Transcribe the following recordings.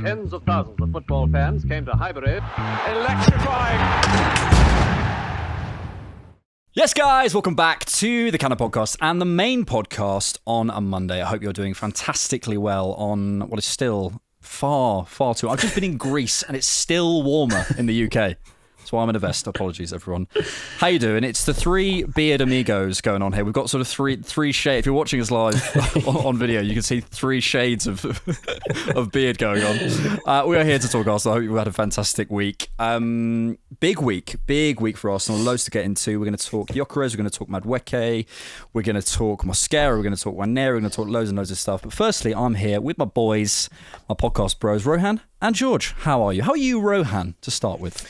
Tens of thousands of football fans came to Highbury. Electrifying. Yes, guys, welcome back to the Cannon Podcast and the main podcast on a Monday. I hope you're doing fantastically well on what is still far too... I've just been in Greece and it's still warmer in the UK. That's why I'm in a vest. Apologies, everyone. How you doing? It's the three beard amigos going on here. We've got sort of three shades. If you're watching us live on video, you can see three shades of beard going on. We are here to talk Arsenal. I hope you've had a fantastic week. Big week for Arsenal. Loads to get into. We're going to talk Gyökeres. We're going to talk Madueke. We're going to talk Mosquera. We're going to talk Wanera. We're going to talk loads and loads of stuff. But firstly, I'm here with my boys, my podcast bros, Rohan and George. How are you? How are you, Rohan, to start with?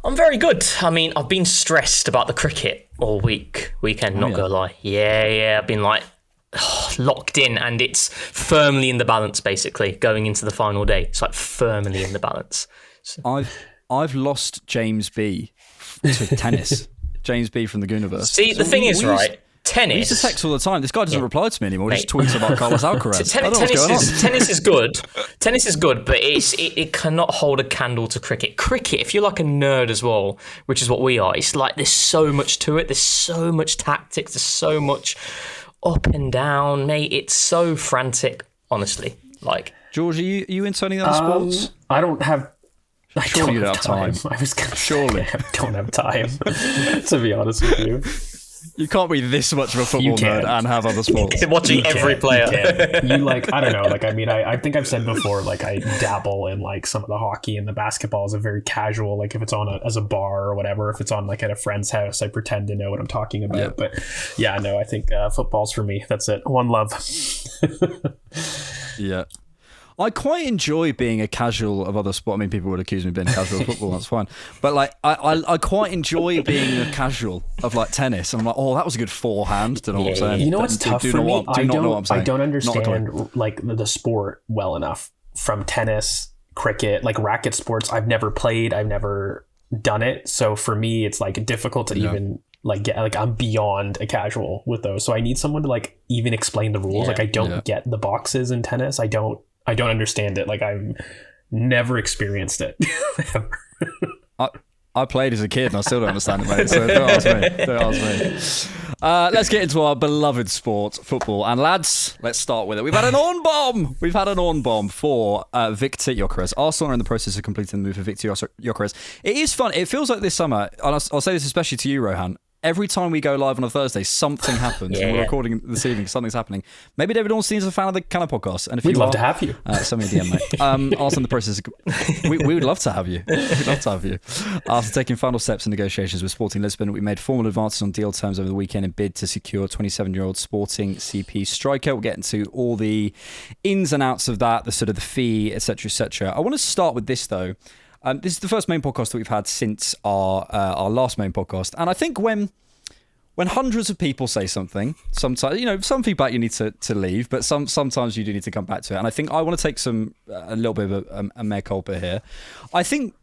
I'm very good. I mean, I've been stressed about the cricket all weekend, not gonna lie. Yeah, I've been locked in, and it's firmly in the balance, basically, going into the final day. It's firmly in the balance. So. I've lost James B to tennis. James B from the Gooniverse. See, the thing is, right, tennis... We used to text all the time. This guy doesn't reply to me anymore. He just tweets about Carlos Alcaraz. Tennis is good. Tennis is good, but it cannot hold a candle to cricket. Cricket, if you're like a nerd as well, which is what we are, it's like there's so much to it. There's so much tactics. There's so much up and down, mate. It's so frantic, honestly. George, are you into any other sports? I don't have... Surely you don't have time. I was going to Surely. I don't have time, to be honest with you. You can't be this much of a football nerd and have other sports. Watching every player. You I don't know. I think I've said before, I dabble in some of the hockey and the basketball is a very casual, if it's on as a bar or whatever, if it's on at a friend's house, I pretend to know what I'm talking about. Yep. But yeah, no, I think football's for me. That's it. One love. Yeah. I quite enjoy being a casual of other sport. I mean, people would accuse me of being casual of football. That's fine. But I quite enjoy being a casual of tennis. And I'm oh, that was a good forehand. Don't know what I'm saying. You know what's tough for me? I don't understand the sport well enough. From tennis, cricket, racket sports. I've never played. I've never done it. So for me, it's difficult to even get. I'm beyond a casual with those. So I need someone to even explain the rules. I don't get the boxes in tennis. I don't understand it. I've never experienced it. I played as a kid and I still don't understand it, mate. So don't ask me. Let's get into our beloved sport, football. And lads, let's start with it. We've had an on bomb for Victor Gyökeres. Arsenal are in the process of completing the move for Victor Gyökeres. It is fun. It feels like this summer, and I'll say this especially to you, Rohan, every time we go live on a Thursday, something happens. And we're recording this evening, something's happening. Maybe David Ornstein's a fan of the Cannon Podcast. And if we'd love to have you. Send me a DM, mate. Also in the process, we would love to have you. We'd love to have you. After taking final steps in negotiations with Sporting Lisbon, we made formal advances on deal terms over the weekend in bid to secure 27-year-old Sporting CP striker. We'll get into all the ins and outs of that, the sort of the fee, etc., etc. I want to start with this, though. This is the first main podcast that we've had since our last main podcast. And I think when hundreds of people say something, sometimes, some feedback you need to leave, but sometimes you do need to come back to it. And I think I want to take a little bit of a mea culpa here. I think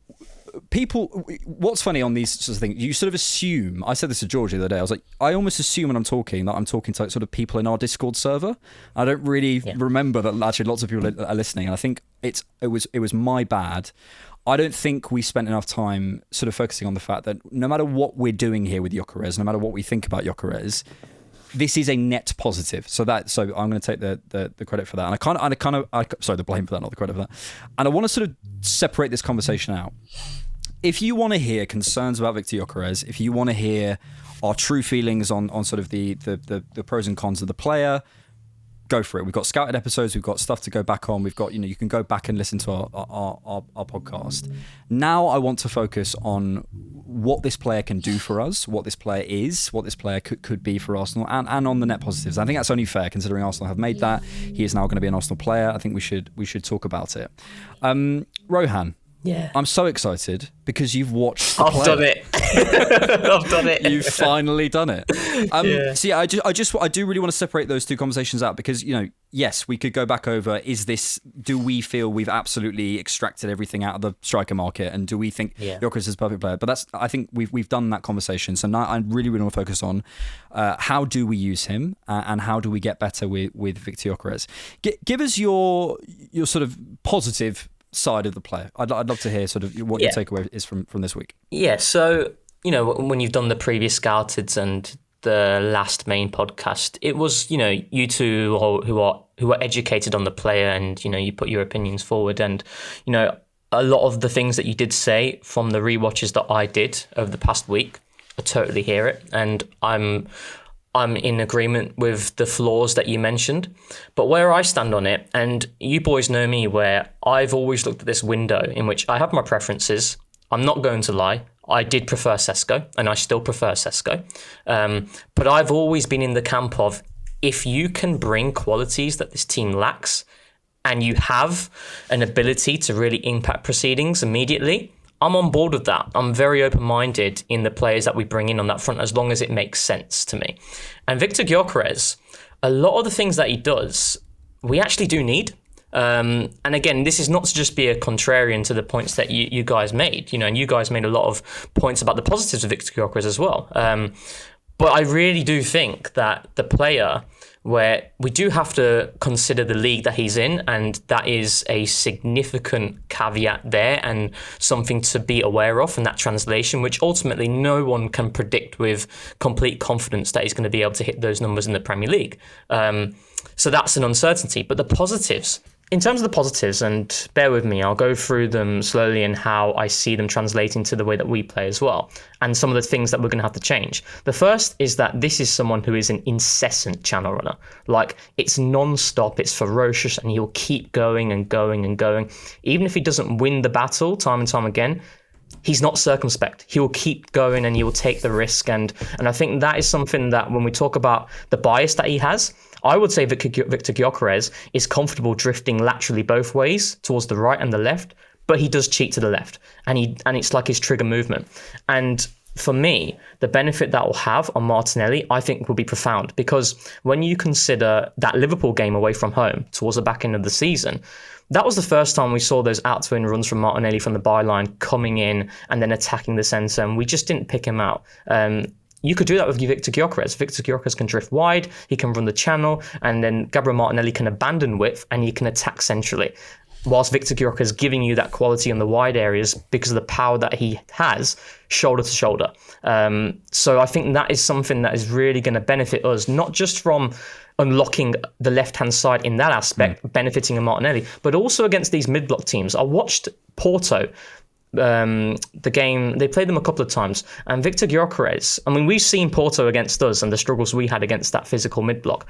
what's funny on these sorts of things, you sort of assume, I said this to George the other day, I was I almost assume when I'm talking that I'm talking to sort of people in our Discord server. I don't really remember that actually lots of people are listening. And I think it was my bad. I don't think we spent enough time sort of focusing on the fact that no matter what we're doing here with Gyökeres, no matter what we think about Gyökeres, this is a net positive. So I'm going to take the credit for that, and the blame for that, not the credit for that. And I want to sort of separate this conversation out. If you want to hear concerns about Victor Gyökeres, if you want to hear our true feelings on sort of the pros and cons of the player, go for it. We've got scouted episodes. We've got stuff to go back on. We've got, you can go back and listen to our podcast. Now I want to focus on what this player can do for us, what this player is, what this player could be for Arsenal, and on the net positives. I think that's only fair considering Arsenal have made that. He is now going to be an Arsenal player. I think we should talk about it. Rohan. Yeah. I'm so excited because you've watched the I've done it. I've done it. You've finally done it. See, I do really want to separate those two conversations out because, yes, we could go back over, do we feel we've absolutely extracted everything out of the striker market, and do we think Gyökeres is a perfect player? But I think we've done that conversation. So now I really want to focus on how do we use him and how do we get better with Victor Gyökeres. Give us your sort of positive side of the player. I'd love to hear sort of what your takeaway is from this week. Yeah, so, when you've done the previous Scouted and the last main podcast, it was, you two who are educated on the player, and, you put your opinions forward. And, a lot of the things that you did say from the rewatches that I did over the past week, I totally hear it. And I'm in agreement with the flaws that you mentioned. But where I stand on it, and you boys know me, where I've always looked at this window in which I have my preferences. I'm not going to lie. I did prefer Sesko, and I still prefer Sesko. But I've always been in the camp of, if you can bring qualities that this team lacks, and you have an ability to really impact proceedings immediately, I'm on board with that. I'm very open-minded in the players that we bring in on that front, as long as it makes sense to me. And Viktor Gyökeres, a lot of the things that he does, we actually do need. And again, this is not to just be a contrarian to the points that you guys made, and you guys made a lot of points about the positives of Viktor Gyökeres as well. But I really do think that the player, where we do have to consider the league that he's in, and that is a significant caveat there and something to be aware of, and that translation, which ultimately no one can predict with complete confidence that he's going to be able to hit those numbers in the Premier League. So that's an uncertainty. But the positives, in terms of the positives, and bear with me, I'll go through them slowly and how I see them translating to the way that we play as well, and some of the things that we're going to have to change. The first is that this is someone who is an incessant channel runner. Like, it's non-stop, it's ferocious, and he'll keep going and going and going. Even if he doesn't win the battle time and time again, he's not circumspect. He will keep going and he will take the risk. And I think that is something that when we talk about the bias that he has, I would say Viktor Gyökeres is comfortable drifting laterally both ways, towards the right and the left, but he does cheat to the left, and it's like his trigger movement. And for me, the benefit that will have on Martinelli, I think, will be profound, because when you consider that Liverpool game away from home towards the back end of the season, that was the first time we saw those out-to-in runs from Martinelli from the byline coming in and then attacking the centre, and we just didn't pick him out. You could do that with Viktor Gyökeres. Viktor Gyökeres can drift wide, he can run the channel, and then Gabriel Martinelli can abandon width and he can attack centrally. Whilst Viktor Gyökeres is giving you that quality on the wide areas because of the power that he has, shoulder to shoulder. So I think that is something that is really going to benefit us, not just from unlocking the left-hand side in that aspect, benefiting Martinelli, but also against these mid-block teams. I watched Porto, the game, they played them a couple of times, and Viktor Gyökeres, I mean, we've seen Porto against us and the struggles we had against that physical mid-block.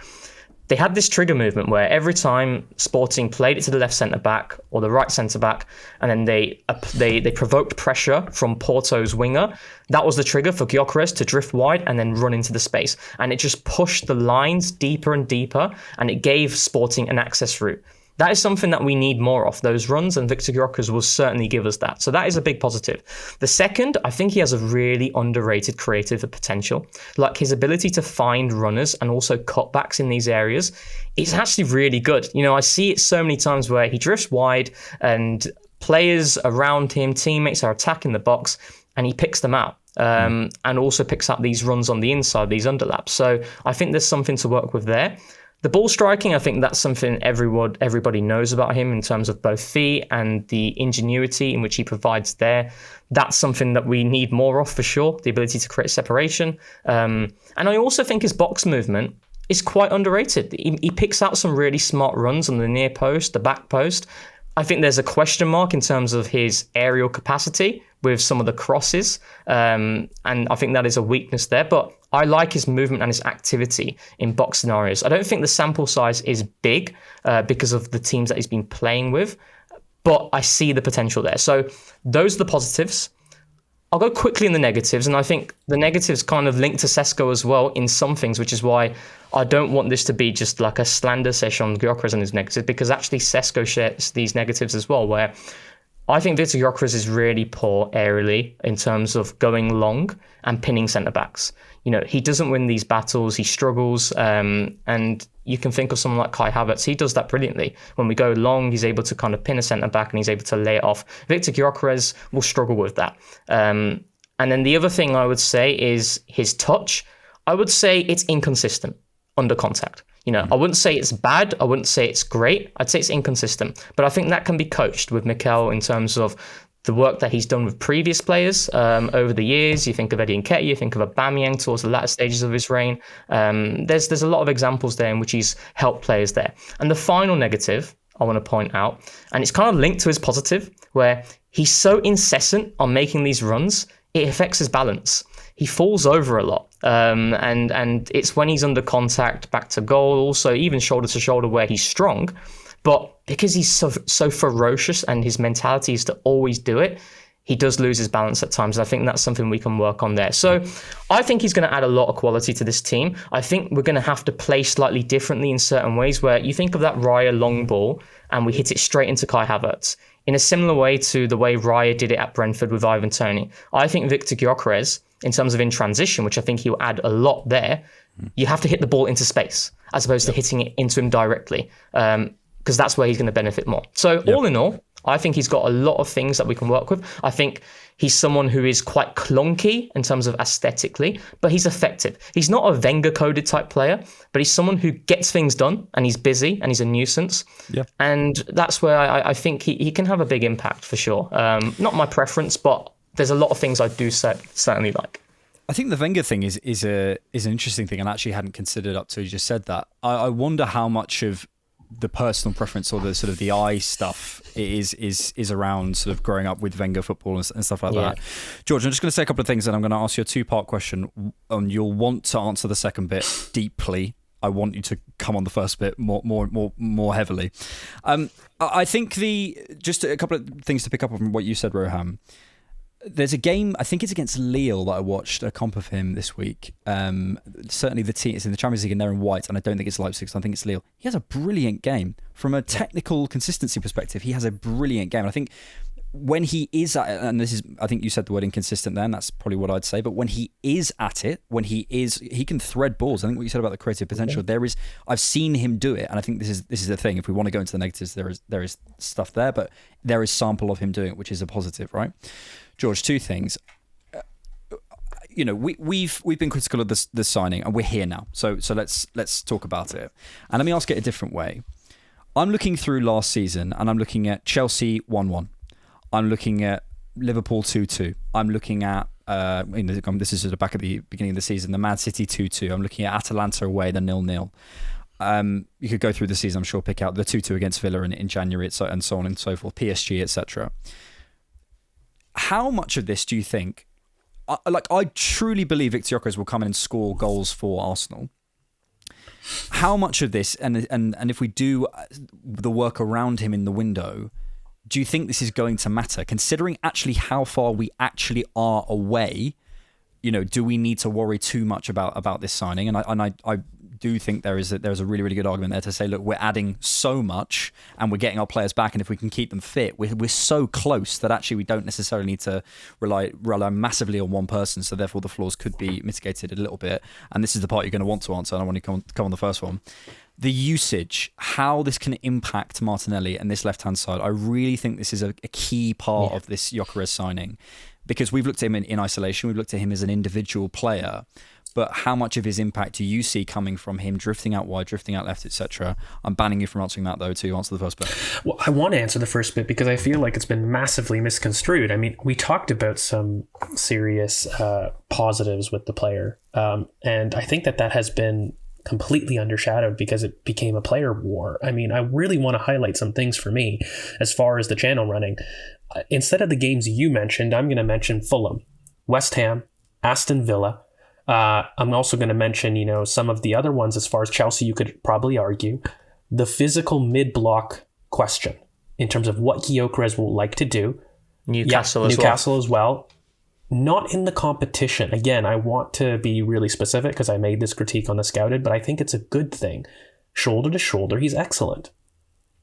They had this trigger movement where every time Sporting played it to the left centre-back or the right centre-back, and then they provoked pressure from Porto's winger, that was the trigger for Gyökeres to drift wide and then run into the space. And it just pushed the lines deeper and deeper, and it gave Sporting an access route. That is something that we need more of, those runs, and Viktor Gyökeres will certainly give us that. So that is a big positive. The second, I think he has a really underrated creative potential. Like, his ability to find runners and also cutbacks in these areas is actually really good. I see it so many times where he drifts wide and players around him, teammates, are attacking the box and he picks them out. And also picks up these runs on the inside, these underlaps. So I think there's something to work with there. The ball striking, I think that's something everybody knows about him in terms of both feet and the ingenuity in which he provides there. That's something that we need more of for sure, the ability to create separation. And I also think his box movement is quite underrated. He picks out some really smart runs on the near post, the back post. I think there's a question mark in terms of his aerial capacity with some of the crosses. And I think that is a weakness there. But I like his movement and his activity in box scenarios. I don't think the sample size is big because of the teams that he's been playing with, but I see the potential there. So those are the positives. I'll go quickly in the negatives, and I think the negatives kind of link to Sesko as well in some things, which is why I don't want this to be just like a slander session on Gyökeres and his negatives, because actually Sesko shares these negatives as well, where I think Viktor Gyökeres is really poor aerially in terms of going long and pinning centre-backs. He doesn't win these battles, he struggles, and you can think of someone like Kai Havertz. He does that brilliantly. When we go long, he's able to kind of pin a centre-back and he's able to lay it off. Viktor Gyökeres will struggle with that. And then the other thing I would say is his touch. I would say it's inconsistent under contact. I wouldn't say it's bad. I wouldn't say it's great. I'd say it's inconsistent. But I think that can be coached with Mikel in terms of the work that he's done with previous players over the years. You think of Eddie Nketiah, you think of Aubameyang towards the latter stages of his reign. There's a lot of examples there in which he's helped players there. And the final negative I want to point out, and it's kind of linked to his positive, where he's so incessant on making these runs, it affects his balance. He falls over a lot, and it's when he's under contact, back to goal, also even shoulder to shoulder where he's strong. But because he's so ferocious and his mentality is to always do it, he does lose his balance at times. And I think that's something we can work on there. So I think he's going to add a lot of quality to this team. I think we're going to have to play slightly differently in certain ways, where you think of that Raya long ball and we hit it straight into Kai Havertz in a similar way to the way Raya did it at Brentford with Ivan Toney. I think Victor Gyökeres, in terms of in transition, which I think he'll add a lot there, you have to hit the ball into space as opposed to hitting it into him directly, because that's where he's going to benefit more. So all in all, I think he's got a lot of things that we can work with. I think he's someone who is quite clunky in terms of aesthetically, but he's effective. He's not a Wenger-coded type player, but he's someone who gets things done, and he's busy, and he's a nuisance. Yeah. And that's where I think he can have a big impact for sure. Not my preference, but there's a lot of things I do certainly like. I think the Wenger thing is an interesting thing, and I actually hadn't considered up till you just said that. I wonder how much of the personal preference or the sort of the eye stuff is around sort of growing up with Wenger football and stuff like that. George, I'm just going to say a couple of things, and I'm going to ask you a two-part question. You'll want to answer the second bit deeply. I want you to come on the first bit more heavily. I think just a couple of things to pick up on what you said, Roham. There's a game, I think it's against Lille, that I watched a comp of him this week. Certainly the team, it's in the Champions League and they're in white, and I don't think it's Leipzig, so I think it's Lille. He has a brilliant game. From a technical consistency perspective, he has a brilliant game. And I think when he is at it, and this is, I think you said the word inconsistent then, that's probably what I'd say, but when he is at it, he can thread balls. I think what you said about the creative potential, I've seen him do it, and I think this is the thing. If we want to go into the negatives, there is stuff there, but there is sample of him doing it, which is a positive, right? George, two things. We've been critical of this signing, and we're here now. So let's talk about it. And let me ask it a different way. I'm looking through last season, and I'm looking at Chelsea 1-1. I'm looking at Liverpool 2-2. I'm looking at this is sort of back at the beginning of the season, the Man City 2-2. I'm looking at Atalanta away, the 0-0. You could go through the season, I'm sure, pick out the 2-2 against Villa in January, and so on and so forth. PSG, etc. How much of this do you think? I truly believe Victor Gyökeres will come in and score goals for Arsenal. How much of this, and if we do the work around him in the window, do you think this is going to matter? Considering actually how far we actually are away, do we need to worry too much about this signing? And I do think there's a really, really good argument there to say, look, we're adding so much and we're getting our players back, and if we can keep them fit, we're so close that actually we don't necessarily need to rely massively on one person, so therefore the flaws could be mitigated a little bit. And this is the part you're going to want to answer, and I want to come on the first one. The usage, how this can impact Martinelli and this left-hand side. I really think this is a key part of this Gyökeres signing, because we've looked at him in isolation, we've looked at him as an individual player, but how much of his impact do you see coming from him drifting out wide, drifting out left, etc.? I'm banning you from answering that, though, to answer the first bit. Well, I want to answer the first bit because I feel like it's been massively misconstrued. I mean, we talked about some serious positives with the player, and I think that has been completely undershadowed because it became a player war. I mean, I really want to highlight some things for me as far as the channel running. Instead of the games you mentioned, I'm going to mention Fulham, West Ham, Aston Villa. I'm also going to mention, some of the other ones as far as Chelsea, you could probably argue. The physical mid-block question in terms of what Gyökeres will like to do. Newcastle as well. Not in the competition. Again, I want to be really specific because I made this critique on the Scouted, but I think it's a good thing. Shoulder to shoulder, he's excellent.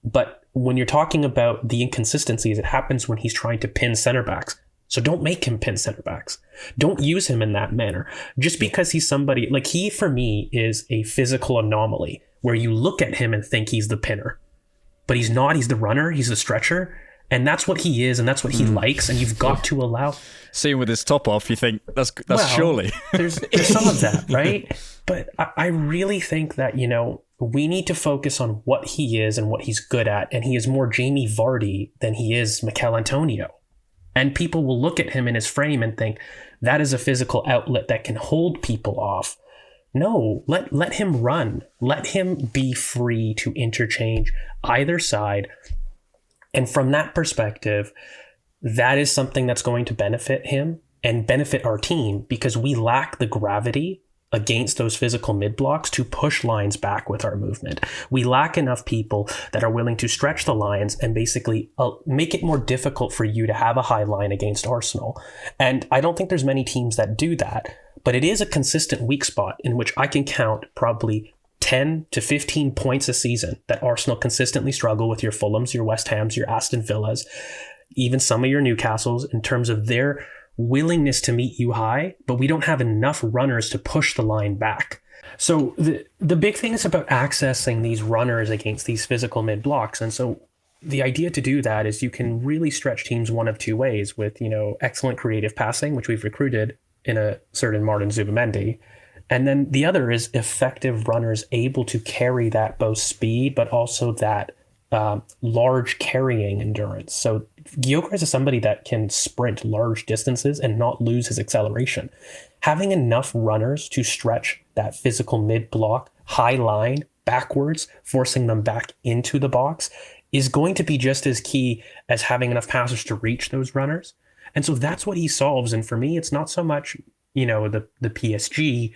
But when you're talking about the inconsistencies, it happens when he's trying to pin center backs. So don't make him pin center backs. Don't use him in that manner. Just because he's somebody, like he, for me, is a physical anomaly where you look at him and think he's the pinner. But he's not. He's the runner. He's the stretcher. And that's what he is, and that's what he likes, and you've got to allow. Seeing with his top off, you think that's surely. there's some of that, right? But I really think that, we need to focus on what he is and what he's good at. And he is more Jamie Vardy than he is Mikel Antonio. And people will look at him in his frame and think that is a physical outlet that can hold people off. No, let him run. Let him be free to interchange either side. And from that perspective, that is something that's going to benefit him and benefit our team, because we lack the gravity against those physical mid blocks to push lines back with our movement. We lack enough people that are willing to stretch the lines and basically make it more difficult for you to have a high line against Arsenal. And I don't think there's many teams that do that, but it is a consistent weak spot in which I can count probably 10 to 15 points a season that Arsenal consistently struggle with your Fulhams, your West Hams, your Aston Villas, even some of your Newcastles, in terms of their willingness to meet you high, but we don't have enough runners to push the line back. So the big thing is about accessing these runners against these physical mid blocks. And so the idea to do that is you can really stretch teams one of two ways with, excellent creative passing, which we've recruited in a certain Martin Zubimendi. And then the other is effective runners able to carry that both speed, but also that large carrying endurance. So Gyökeres is somebody that can sprint large distances and not lose his acceleration. Having enough runners to stretch that physical mid block, high line backwards, forcing them back into the box, is going to be just as key as having enough passers to reach those runners. And so that's what he solves. And for me, it's not so much, the PSG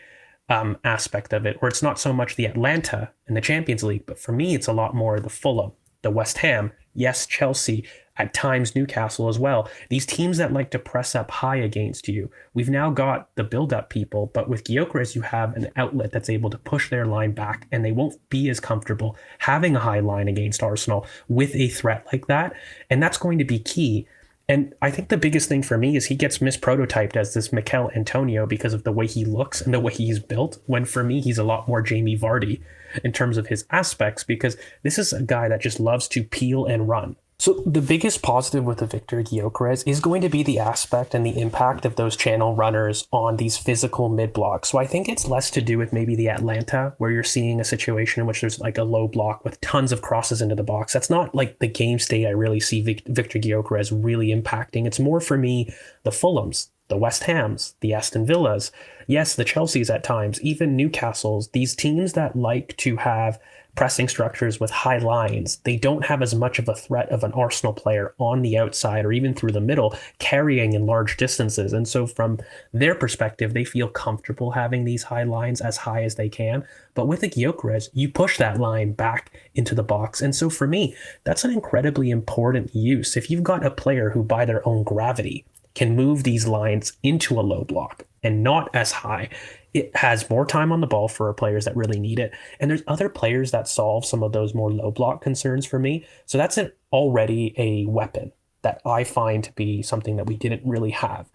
aspect of it, or it's not so much the Atlanta in the Champions League, but for me, it's a lot more the Fulham, the West Ham, yes, Chelsea, at times Newcastle as well. These teams that like to press up high against you. We've now got the build-up people, but with Gyökeres, you have an outlet that's able to push their line back, and they won't be as comfortable having a high line against Arsenal with a threat like that. And that's going to be key. And I think the biggest thing for me is he gets misprototyped as this Mikel Antonio because of the way he looks and the way he's built, when for me, he's a lot more Jamie Vardy in terms of his aspects, because this is a guy that just loves to peel and run. So the biggest positive with the Victor Gyökeres is going to be the aspect and the impact of those channel runners on these physical mid blocks. So I think it's less to do with maybe the Atlanta, where you're seeing a situation in which there's like a low block with tons of crosses into the box. That's not like the game state I really see Victor Gyökeres really impacting. It's more for me the Fulhams, the West Hams, the Aston Villas, yes, the Chelseas at times, even Newcastles, these teams that like to have pressing structures with high lines. They don't have as much of a threat of an Arsenal player on the outside or even through the middle carrying in large distances. And so from their perspective, they feel comfortable having these high lines as high as they can. But with a Gyökeres, you push that line back into the box. And so for me, that's an incredibly important use. If you've got a player who by their own gravity can move these lines into a low block and not as high, it has more time on the ball for our players that really need it. And there's other players that solve some of those more low block concerns for me. So that's already a weapon that I find to be something that we didn't really have.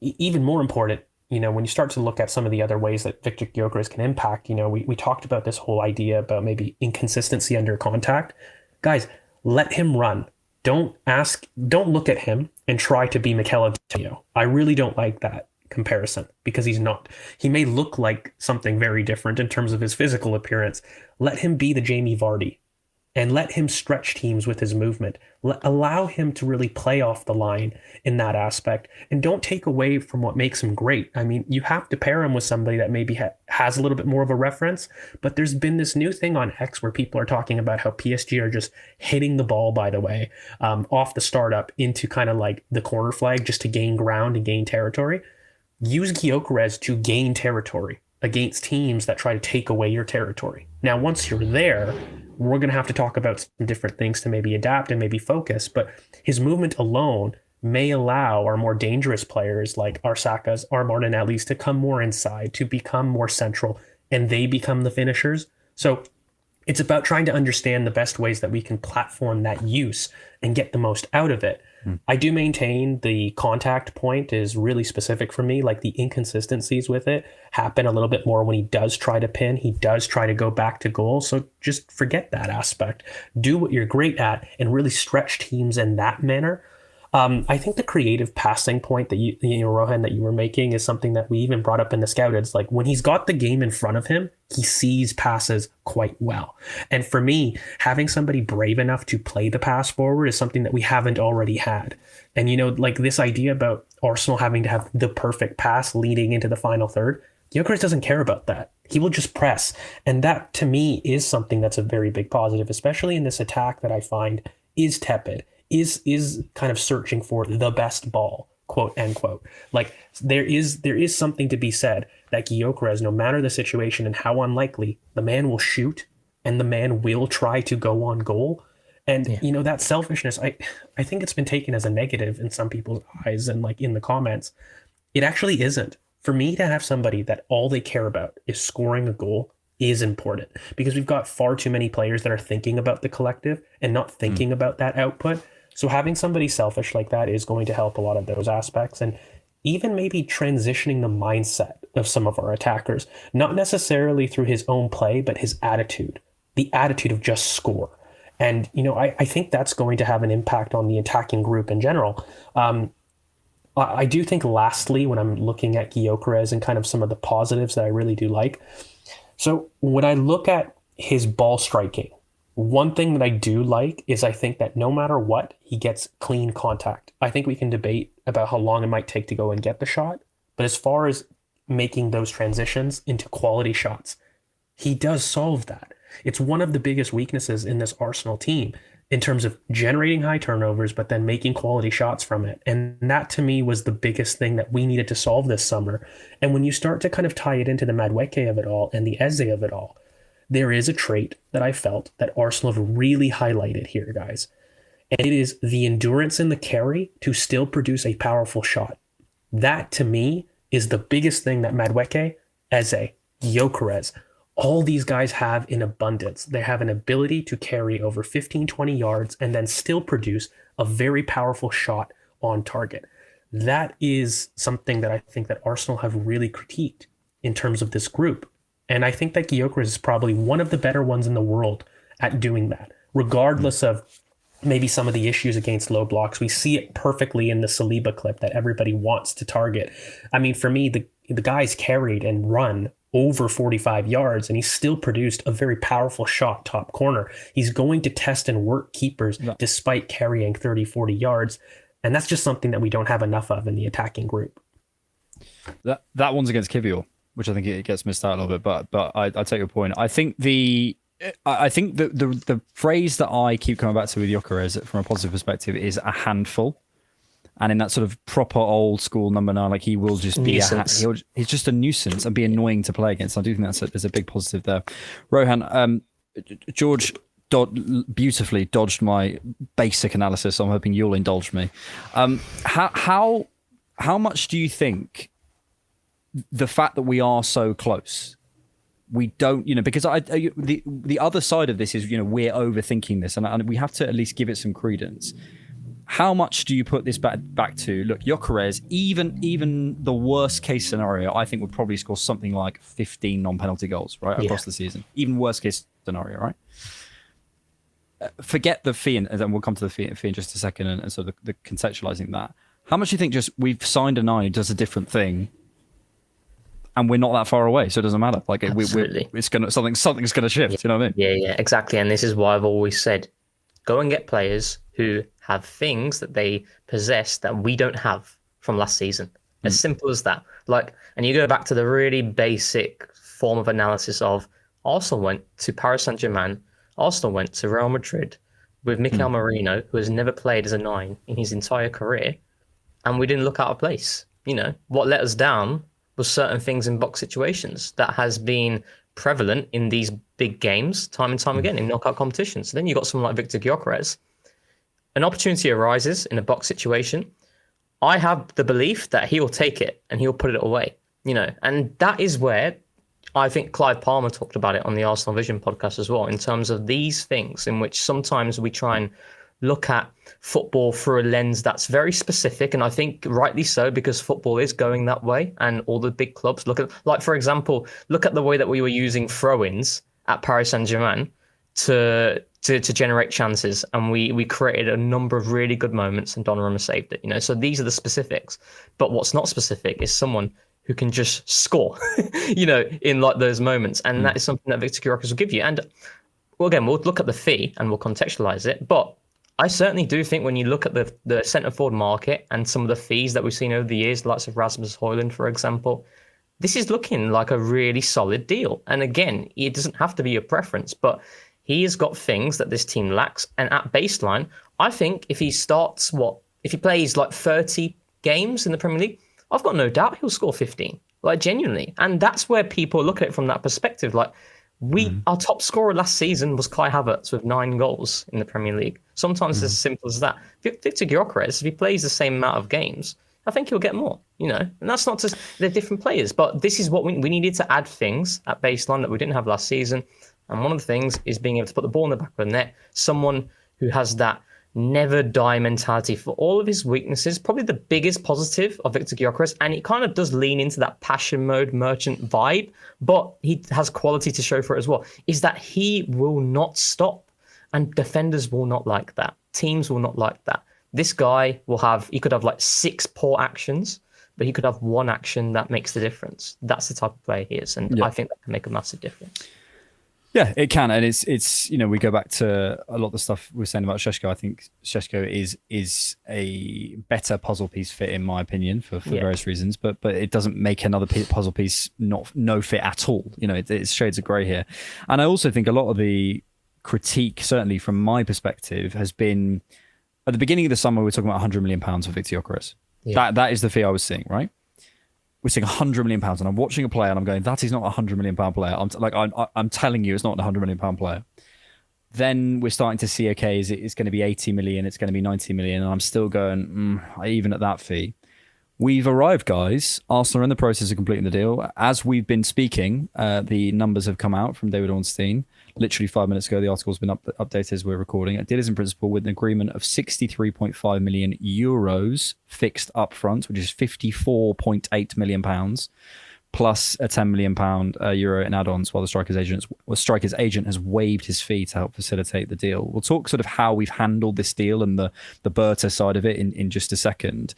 Even more important, when you start to look at some of the other ways that Victor Gyökeres can impact, we talked about this whole idea about maybe inconsistency under contact. Guys, let him run. Don't look at him and try to be Mikel Antonio. I really don't like that comparison, because he's not. He may look like something very different in terms of his physical appearance. Let him be the Jamie Vardy and let him stretch teams with his movement. Allow him to really play off the line in that aspect, and don't take away from what makes him great. I mean, you have to pair him with somebody that maybe has a little bit more of a reference, but there's been this new thing on X where people are talking about how PSG are just hitting the ball, by the way, off the startup into kind of like the corner flag just to gain ground and gain territory. Use Gyökeres to gain territory against teams that try to take away your territory. Now, once you're there, we're going to have to talk about some different things to maybe adapt and maybe focus, but his movement alone may allow our more dangerous players like our Sakas, our Martinellis to come more inside, to become more central, and they become the finishers. So it's about trying to understand the best ways that we can platform that use and get the most out of it. I do maintain the contact point is really specific for me. Like the inconsistencies with it happen a little bit more when he does try to pin. He does try to go back to goal. So just forget that aspect. Do what you're great at and really stretch teams in that manner. I think the creative passing point that you know, Rohan, that you were making is something that we even brought up in the scout. It's like when he's got the game in front of him, he sees passes quite well. And for me, having somebody brave enough to play the pass forward is something that we haven't already had. And, you know, like this idea about Arsenal having to have the perfect pass leading into the final third, Gyökeres doesn't care about that. He will just press. And that, to me, is something that's a very big positive, especially in this attack that I find is tepid, is kind of searching for the best ball, quote unquote. Like there is something to be said that Gyökeres, no matter the situation and how unlikely, the man will shoot and the man will try to go on goal. And, you know, that selfishness, I think it's been taken as a negative in some people's eyes and like in the comments. It actually isn't. For me to have somebody that all they care about is scoring a goal is important, because we've got far too many players that are thinking about the collective and not thinking about that output. So having somebody selfish like that is going to help a lot of those aspects, and even maybe transitioning the mindset of some of our attackers, not necessarily through his own play, but his attitude, the attitude of just score. And, you know, I think that's going to have an impact on the attacking group in general. I do think, lastly, when I'm looking at Gyökeres and kind of some of the positives that I really do like. So when I look at his ball striking, one thing that I do like is I think that no matter what, he gets clean contact. I think we can debate about how long it might take to go and get the shot. But as far as making those transitions into quality shots, he does solve that. It's one of the biggest weaknesses in this Arsenal team in terms of generating high turnovers, but then making quality shots from it. And that, to me, was the biggest thing that we needed to solve this summer. And when you start to kind of tie it into the Madueke of it all and the Eze of it all, there is a trait that I felt that Arsenal have really highlighted here, guys. And it is the endurance in the carry to still produce a powerful shot. That, to me, is the biggest thing that Madueke, Eze, Gyökeres, all these guys have in abundance. They have an ability to carry over 15, 20 yards and then still produce a very powerful shot on target. That is something that I think that Arsenal have really critiqued in terms of this group. And I think that Gyökeres is probably one of the better ones in the world at doing that, regardless of maybe some of the issues against low blocks. We see it perfectly in the Saliba clip that everybody wants to target. I mean, for me, the guy's carried and run over 45 yards, and he still produced a very powerful shot top corner. He's going to test and work keepers despite carrying 30, 40 yards. And that's just something that we don't have enough of in the attacking group. That one's against Kivior, which I think it gets missed out a little bit, but I take your point. I think the phrase that I keep coming back to with Gyökeres from a positive perspective is a handful. And in that sort of proper old school number 9, like he will just be he's just a nuisance and be annoying to play against. I do think there's a big positive there. Rohan, George beautifully dodged my basic analysis, so I'm hoping you'll indulge me. How much do you think the fact that we are so close, we don't, because the other side of this is, we're overthinking this, and we have to at least give it some credence. How much do you put this back to? Look, Gyökeres, even the worst case scenario, I think would probably score something like 15 non-penalty goals, right, across the season. Even worst case scenario, right? Forget the fee, and then we'll come to the fee in just a second, and sort of the contextualizing that. How much do you think just we've signed a 9 who does a different thing, and we're not that far away, so it doesn't matter. Like it's gonna something's gonna shift. You know what I mean? Yeah, exactly. And this is why I've always said, go and get players who have things that they possess that we don't have from last season. As simple as that. And you go back to the really basic form of analysis of Arsenal went to Paris Saint-Germain, Arsenal went to Real Madrid with Mikel Merino, who has never played as a 9 in his entire career, and we didn't look out of place. What let us down was certain things in box situations that has been prevalent in these big games time and time again in knockout competitions. So then you got someone like Victor Gyökeres. An opportunity arises in a box situation. I have the belief that he will take it and he'll put it away, and that is where I think Clive Palmer talked about it on the Arsenal Vision podcast as well, in terms of these things in which sometimes we try and look at football through a lens that's very specific, and I think rightly so, because football is going that way, and all the big clubs look at, for example, look at the way that we were using throw-ins at Paris Saint-Germain to to generate chances, and we created a number of really good moments, and Donnarumma saved it. So these are the specifics. But what's not specific is someone who can just score, in like those moments, and that is something that Victor Gyökeres will give you. And well, again, we'll look at the fee and we'll contextualize it, but I certainly do think when you look at the centre forward market and some of the fees that we've seen over the years, the likes of Rasmus Højlund, for example, this is looking like a really solid deal. And again, it doesn't have to be your preference, but he has got things that this team lacks. And at baseline, I think if he plays like 30 games in the Premier League, I've got no doubt he'll score 15, like genuinely. And that's where people look at it from that perspective. Like our top scorer last season was Kai Havertz with 9 goals in the Premier League. Sometimes it's as simple as that. Victor Gyökeres, if he plays the same amount of games, I think he'll get more, and that's not just, they're different players, but this is what we needed to add things at baseline that we didn't have last season. And one of the things is being able to put the ball in the back of the net, someone who has that never die mentality for all of his weaknesses. Probably the biggest positive of Victor Gyökeres, and it kind of does lean into that passion mode merchant vibe, but he has quality to show for it as well, is that he will not stop, and defenders will not like that. Teams will not like that. This guy he could have like 6 poor actions, but he could have 1 action that makes the difference. That's the type of player he is, and I think that can make a massive difference. Yeah, it can, and it's we go back to a lot of the stuff we were saying about Šeško. I think Šeško is a better puzzle piece fit in my opinion for various reasons, but it doesn't make another puzzle piece no fit at all. It's shades of grey here, and I also think a lot of the critique, certainly from my perspective, has been at the beginning of the summer we were talking about £100 million for Victor Gyökeres. Yeah. That is the fee I was seeing, right? We're seeing £100 million, and I'm watching a player, and I'm going, that is not a £100 million player. I'm telling you, it's not a £100 million player. Then we're starting to see, okay, it's going to be 80 million, it's going to be 90 million, and I'm still going, even at that fee. We've arrived, guys. Arsenal are in the process of completing the deal. As we've been speaking, the numbers have come out from David Ornstein. Literally 5 minutes ago, the article's been updated as we're recording. A deal is in principle with an agreement of 63.5 million euros fixed up front, which is 54.8 million pounds, plus a 10 million pound euro in add-ons, while the striker's agent has waived his fee to help facilitate the deal. We'll talk sort of how we've handled this deal and the Berta side of it in just a second.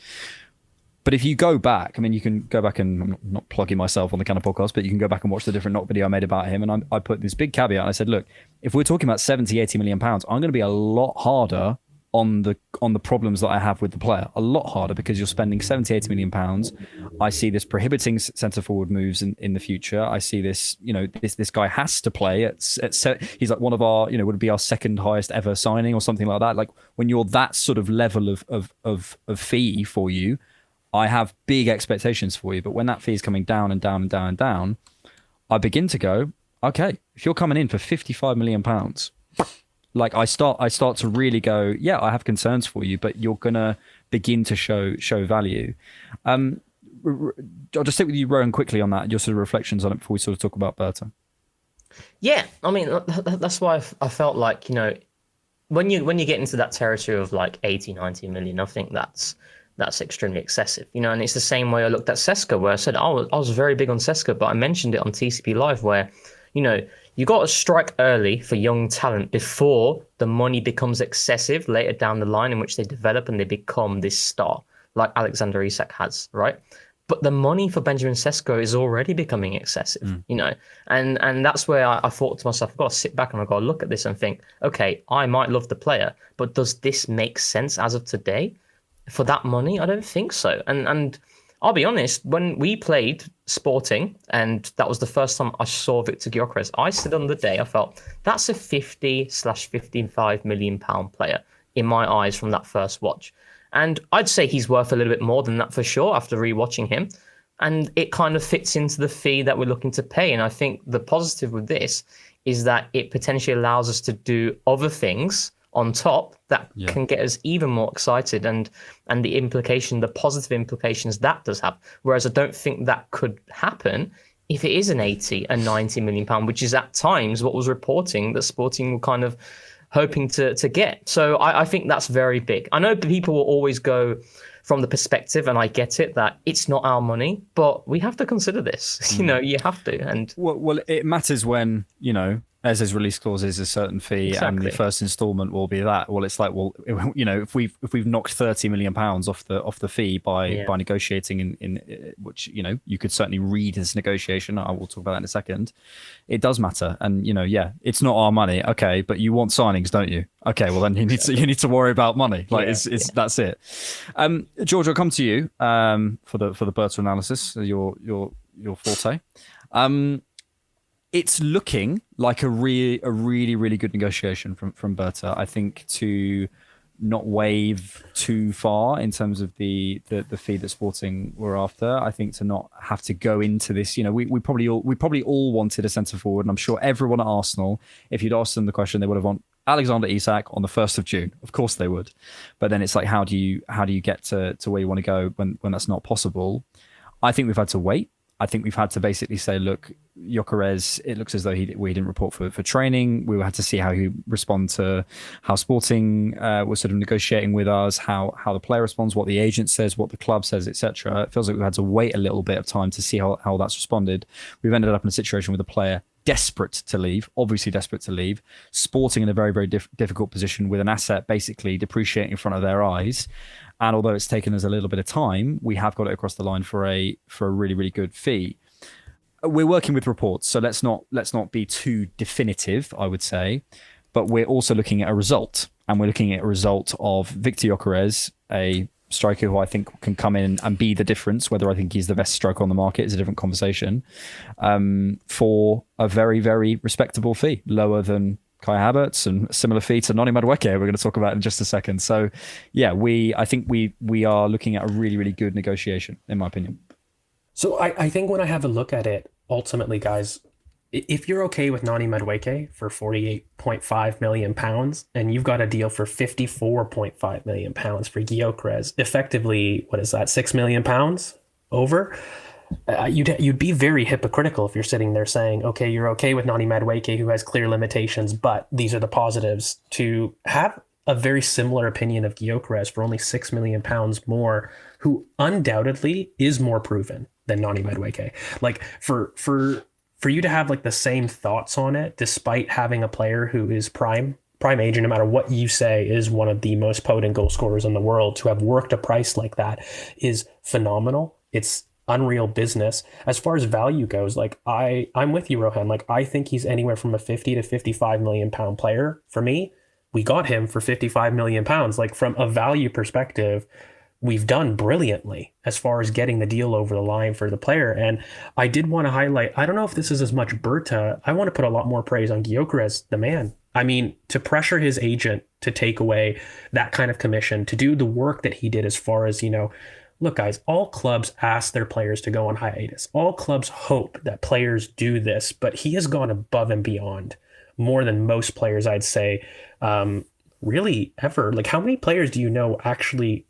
But if you go back, you can go back, and I'm not plugging myself on the Cannon podcast, but you can go back and watch the different knock video I made about him. And I put this big caveat, and I said, look, if we're talking about 70, 80 million pounds, I'm going to be a lot harder on the problems that I have with the player. A lot harder, because you're spending 70, 80 million pounds. I see this prohibiting centre forward moves in the future. I see this, this guy has to play he's like one of our, would be our second highest ever signing or something like that. Like when you're that sort of level of fee for you, I have big expectations for you, but when that fee is coming down and down and down and down, I begin to go, okay, if you're coming in for £55 million, like I start to really go, yeah, I have concerns for you, but you're gonna begin to show value. I'll just stick with you, Rowan, quickly on that, your sort of reflections on it before we sort of talk about Berta. Yeah, that's why I felt like, when you get into that territory of like 80, 90 million, I think that's extremely excessive, and it's the same way I looked at Šeško, where I said I was very big on Šeško, but I mentioned it on TCP Live, where you got to strike early for young talent before the money becomes excessive later down the line, in which they develop and they become this star like Alexander Isak has, right? But the money for Benjamin Šeško is already becoming excessive, and that's where I thought to myself, I've got to sit back and I've got to look at this and think, okay, I might love the player, but does this make sense as of today? For that money, I don't think so. And I'll be honest, when we played Sporting, and that was the first time I saw Victor Gyökeres, I said on the day, I felt that's a 50/55 million pound player in my eyes from that first watch. And I'd say he's worth a little bit more than that for sure after rewatching him. And it kind of fits into the fee that we're looking to pay. And I think the positive with this is that it potentially allows us to do other things on top that can get us even more excited, and the positive implications that does have. Whereas I don't think that could happen if it is an 80 and 90 million pound, which is at times what was reporting that Sporting were kind of hoping to get. So I think that's very big. I know people will always go from the perspective, and I get it, that it's not our money, but we have to consider this. You have to. And well, it matters when as his release clause is a certain fee, and the first instalment will be that. Well, it's like, well, you know, if we've knocked £30 million off the fee by negotiating in which, you know, you could certainly read as negotiation. I will talk about that in a second. It does matter, and you know, it's not our money, okay, but you want signings, don't you? Okay, well then you need to worry about money. Like it's that's it. George, I'll come to you for the Berta analysis, your forte. It's looking like a really good negotiation from Berta. I think to not wave too far in terms of the fee that Sporting were after. I think to not have to go into this. You know, we probably all wanted a centre forward, and I'm sure everyone at Arsenal, if you'd asked them the question, they would have want Alexander Isak on the 1st of June. Of course they would. But then it's like, how do you get to where you want to go when that's not possible? I think we've had to wait. I think we've had to basically say, look, Gyökeres, it looks as though we didn't report for training. We had to see how he respond to how Sporting was sort of negotiating with us, how the player responds, what the agent says, what the club says, etc. It feels like we've had to wait a little bit of time to see how that's responded. We've ended up in a situation with a player desperate to leave, obviously desperate to leave, Sporting in a very, very difficult position with an asset basically depreciating in front of their eyes. And although it's taken us a little bit of time, we have got it across the line for a really, really good fee. We're working with reports, so let's not be too definitive, I would say. But we're also looking at a result, and we're looking at a result of Victor Gyökeres, a striker who I think can come in and be the difference. Whether I think he's the best striker on the market is a different conversation. For a very, very respectable fee, lower than Kai Havertz, and a similar fee to Noni Madueke we're going to talk about in just a second. So yeah, I think we are looking at a really, really good negotiation, in my opinion. So I think when I have a look at it, ultimately, guys, if you're okay with Noni Madueke for £48.5 million and you've got a deal for £54.5 million for Gyökeres, effectively, what is that, £6 million over? You'd be very hypocritical if you're sitting there saying, okay, you're okay with Noni Madueke, who has clear limitations, but these are the positives, to have a very similar opinion of Gyökeres for only £6 million more, who undoubtedly is more proven than Noni Madueke. Like for you to have like the same thoughts on it, despite having a player who is prime age, and no matter what you say is one of the most potent goal scorers in the world, to have worked a price like that is phenomenal. It's unreal business. As far as value goes, like I'm with you, Rohan. Like I think he's anywhere from a 50 to 55 million pound player. For me, we got him for 55 million pounds. Like from a value perspective, we've done brilliantly as far as getting the deal over the line for the player. And I did want to highlight, I don't know if this is as much Berta, I want to put a lot more praise on Gyökeres, the man. I mean, to pressure his agent to take away that kind of commission, to do the work that he did as far as, you know, look, guys, all clubs ask their players to go on hiatus. All clubs hope that players do this, but he has gone above and beyond more than most players, I'd say, really ever. Like, how many players do you know actually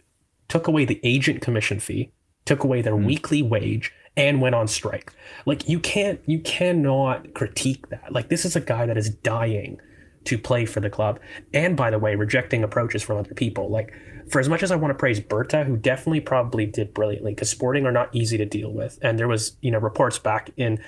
took away the agent commission fee, took away their weekly wage, and went on strike? Like, you cannot critique that. Like, this is a guy that is dying to play for the club. And by the way, rejecting approaches from other people. Like, for as much as I want to praise Berta, who definitely probably did brilliantly, because Sporting are not easy to deal with. And there was, you know, reports back in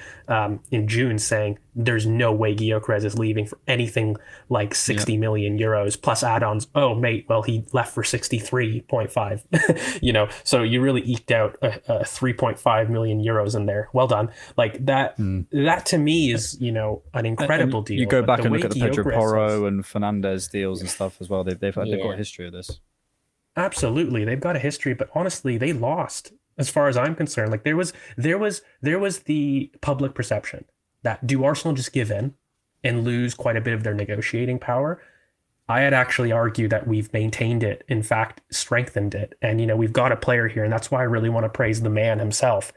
June saying there's no way Gyökeres is leaving for anything like 60 million euros plus add-ons. Oh, mate, well, he left for 63.5, you know, so you really eked out a 3.5 million euros in there. Well done. Like that to me is, you know, an incredible deal. You go back and look at the Pedro Porro and Fernandez deals and stuff as well. They've got a history of this. Absolutely. They've got a history, but honestly, they lost as far as I'm concerned. Like there was the public perception that do Arsenal just give in and lose quite a bit of their negotiating power? I had actually argued that we've maintained it, in fact, strengthened it. And, you know, we've got a player here, and that's why I really want to praise the man himself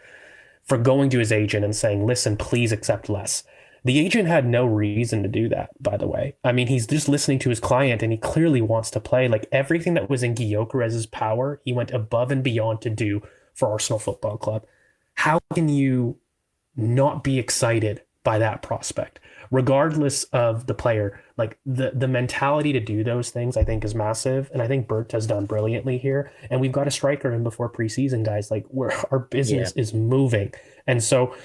for going to his agent and saying, listen, please accept less. The agent had no reason to do that, by the way. I mean, he's just listening to his client, and he clearly wants to play. Like, everything that was in Gyökeres' power, he went above and beyond to do for Arsenal Football Club. How can you not be excited by that prospect? Regardless of the player, like the mentality to do those things, I think is massive. And I think Bert has done brilliantly here. And we've got a striker in before preseason, guys. Like, our business is moving. And so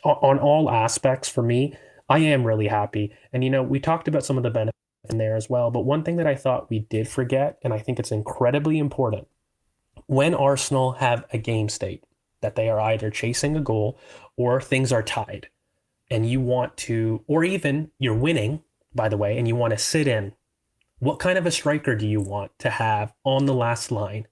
on all aspects, for me, I am really happy. And, we talked about some of the benefits in there as well. But one thing that I thought we did forget, and I think it's incredibly important, when Arsenal have a game state that they are either chasing a goal or things are tied, and you want to, or even you're winning, by the way, and you want to sit in, what kind of a striker do you want to have on the last line?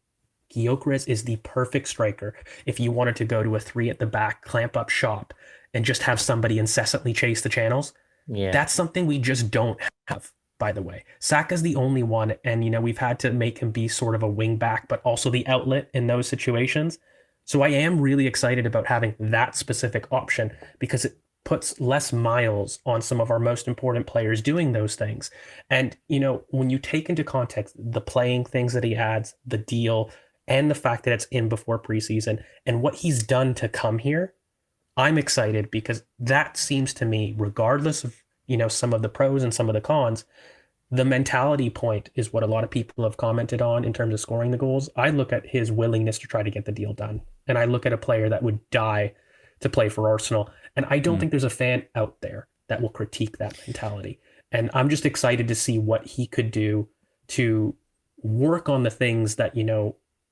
Gyökeres is the perfect striker if you wanted to go to a 3 at the back, clamp up shop, and just have somebody incessantly chase the channels. Yeah. That's something we just don't have, by the way. Saka's the only one, and we've had to make him be sort of a wing back, but also the outlet in those situations. So I am really excited about having that specific option because it puts less miles on some of our most important players doing those things. And, when you take into context the playing things that he adds, the deal, and the fact that it's in before preseason and what he's done to come here, I'm excited because that seems to me, regardless of, some of the pros and some of the cons, the mentality point is what a lot of people have commented on in terms of scoring the goals. I look at his willingness to try to get the deal done. And I look at a player that would die to play for Arsenal. And I don't think there's a fan out there that will critique that mentality. And I'm just excited to see what he could do to work on the things that,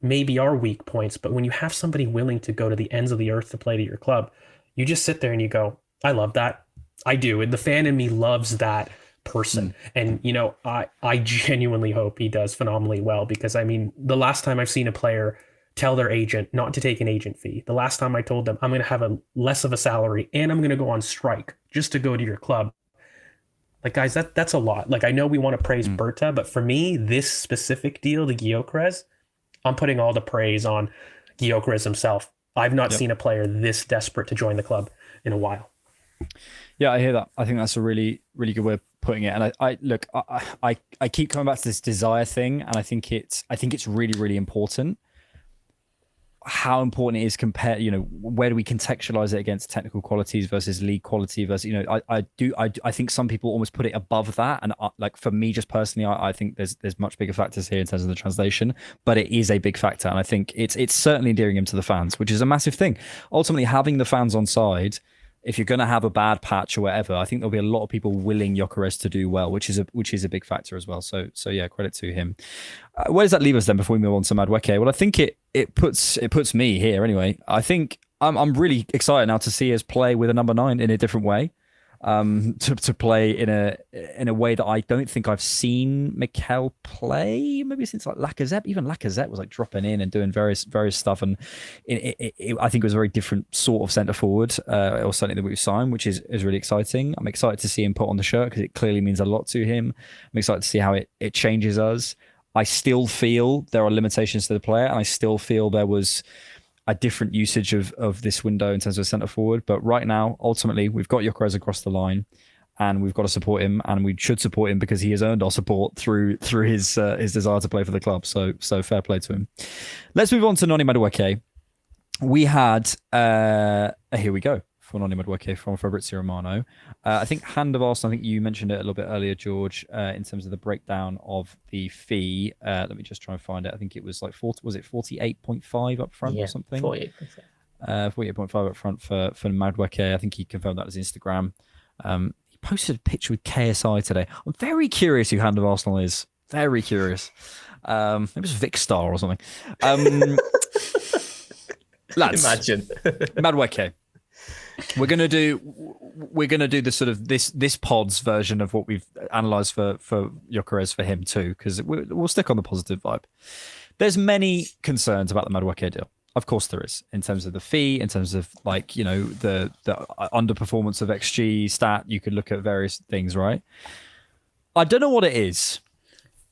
maybe are weak points. But when you have somebody willing to go to the ends of the earth to play to your club, you just sit there and you go, I love that. I do. And the fan in me loves that person. And, I genuinely hope he does phenomenally well because, the last time I've seen a player tell their agent not to take an agent fee, the last time I told them I'm going to have a less of a salary and I'm going to go on strike just to go to your club. Like, guys, that's a lot. Like, I know we want to praise Berta, but for me, this specific deal to Gyökeres, I'm putting all the praise on Gyökeres himself. I've not seen a player this desperate to join the club in a while. Yeah, I hear that. I think that's a really, really good way of putting it. And I keep coming back to this desire thing, and I think it's really, really important. How important it is compared, where do we contextualize it against technical qualities versus league quality versus, I think some people almost put it above that. And like for me, just personally, I think there's much bigger factors here in terms of the translation, but it is a big factor. And I think it's certainly endearing him to the fans, which is a massive thing. Ultimately, having the fans on side, if you're going to have a bad patch or whatever, I think there'll be a lot of people willing Gyökeres to do well, which is a big factor as well. So yeah, credit to him. Where does that leave us then before we move on to Madueke? Well, I think it puts me here anyway. I think I'm really excited now to see us play with a number 9 in a different way. To play in a way that I don't think I've seen Mikel play maybe since like Lacazette. Even Lacazette was like dropping in and doing various stuff, and I think it was a very different sort of centre forward, or something that we've signed, which is really exciting. I'm excited to see him put on the shirt because it clearly means a lot to him. I'm excited to see how it changes us. I still feel there are limitations to the player, and I still feel there was a different usage of this window in terms of centre forward. But right now, ultimately, we've got Gyökeres across the line, and we've got to support him, and we should support him because he has earned our support through his desire to play for the club. So fair play to him. Let's move on to Noni Madueke. We had here we go for Noni Madueke from Fabrizio Romano. I think Hand of Arsenal, I think you mentioned it a little bit earlier, George, in terms of the breakdown of the fee. Let me just try and find it. I think it was like 48.5 up front or something? 48.5 up front for Madueke. I think he confirmed that on his Instagram. He posted a picture with KSI today. I'm very curious who Hand of Arsenal is. Very curious. Maybe it's Vic Star or something. Lads, imagine. Madueke. We're gonna do the sort of this pod's version of what we've analysed for Gyökeres for him too, because we'll stick on the positive vibe. There's many concerns about the Madueke deal. Of course there is, in terms of the fee, in terms of like, the underperformance of XG stat. You could look at various things, right? I don't know what it is.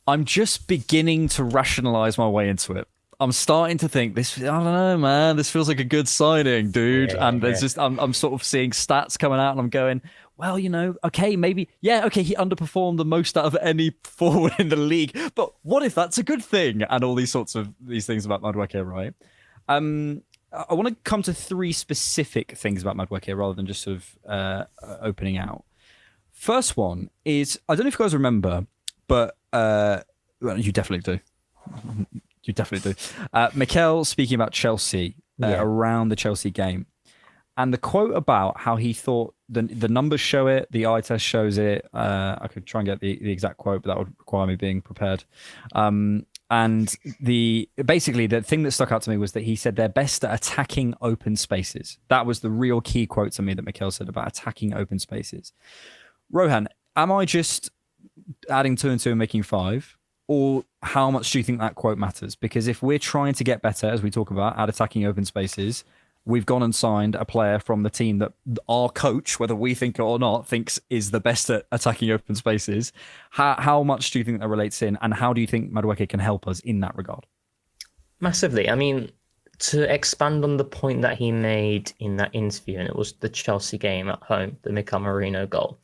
I'm just beginning to rationalise my way into it. I'm starting to think this. I don't know, man. This feels like a good signing, dude. Yeah, and there's just I'm sort of seeing stats coming out, and I'm going, well, okay, maybe, yeah, okay, he underperformed the most out of any forward in the league, but what if that's a good thing? And all these things about Madueke, right? I want to come to 3 specific things about Madueke rather than just sort of opening out. First one is, I don't know if you guys remember, but well, you definitely do. You definitely do. Mikel speaking about Chelsea around the Chelsea game, and the quote about how he thought the numbers show it. The eye test shows it. I could try and get the exact quote, but that would require me being prepared. And basically the thing that stuck out to me was that he said they're best at attacking open spaces. That was the real key quote to me that Mikel said about attacking open spaces. Rohan, am I just adding 2 and 2 and making 5? Or how much do you think that quote matters? Because if we're trying to get better, as we talk about, at attacking open spaces, we've gone and signed a player from the team that our coach, whether we think it or not, thinks is the best at attacking open spaces. How much do you think that relates in, and how do you think Madueke can help us in that regard? Massively. I mean, to expand on the point that he made in that interview, and it was the Chelsea game at home, the Mikel Merino goal,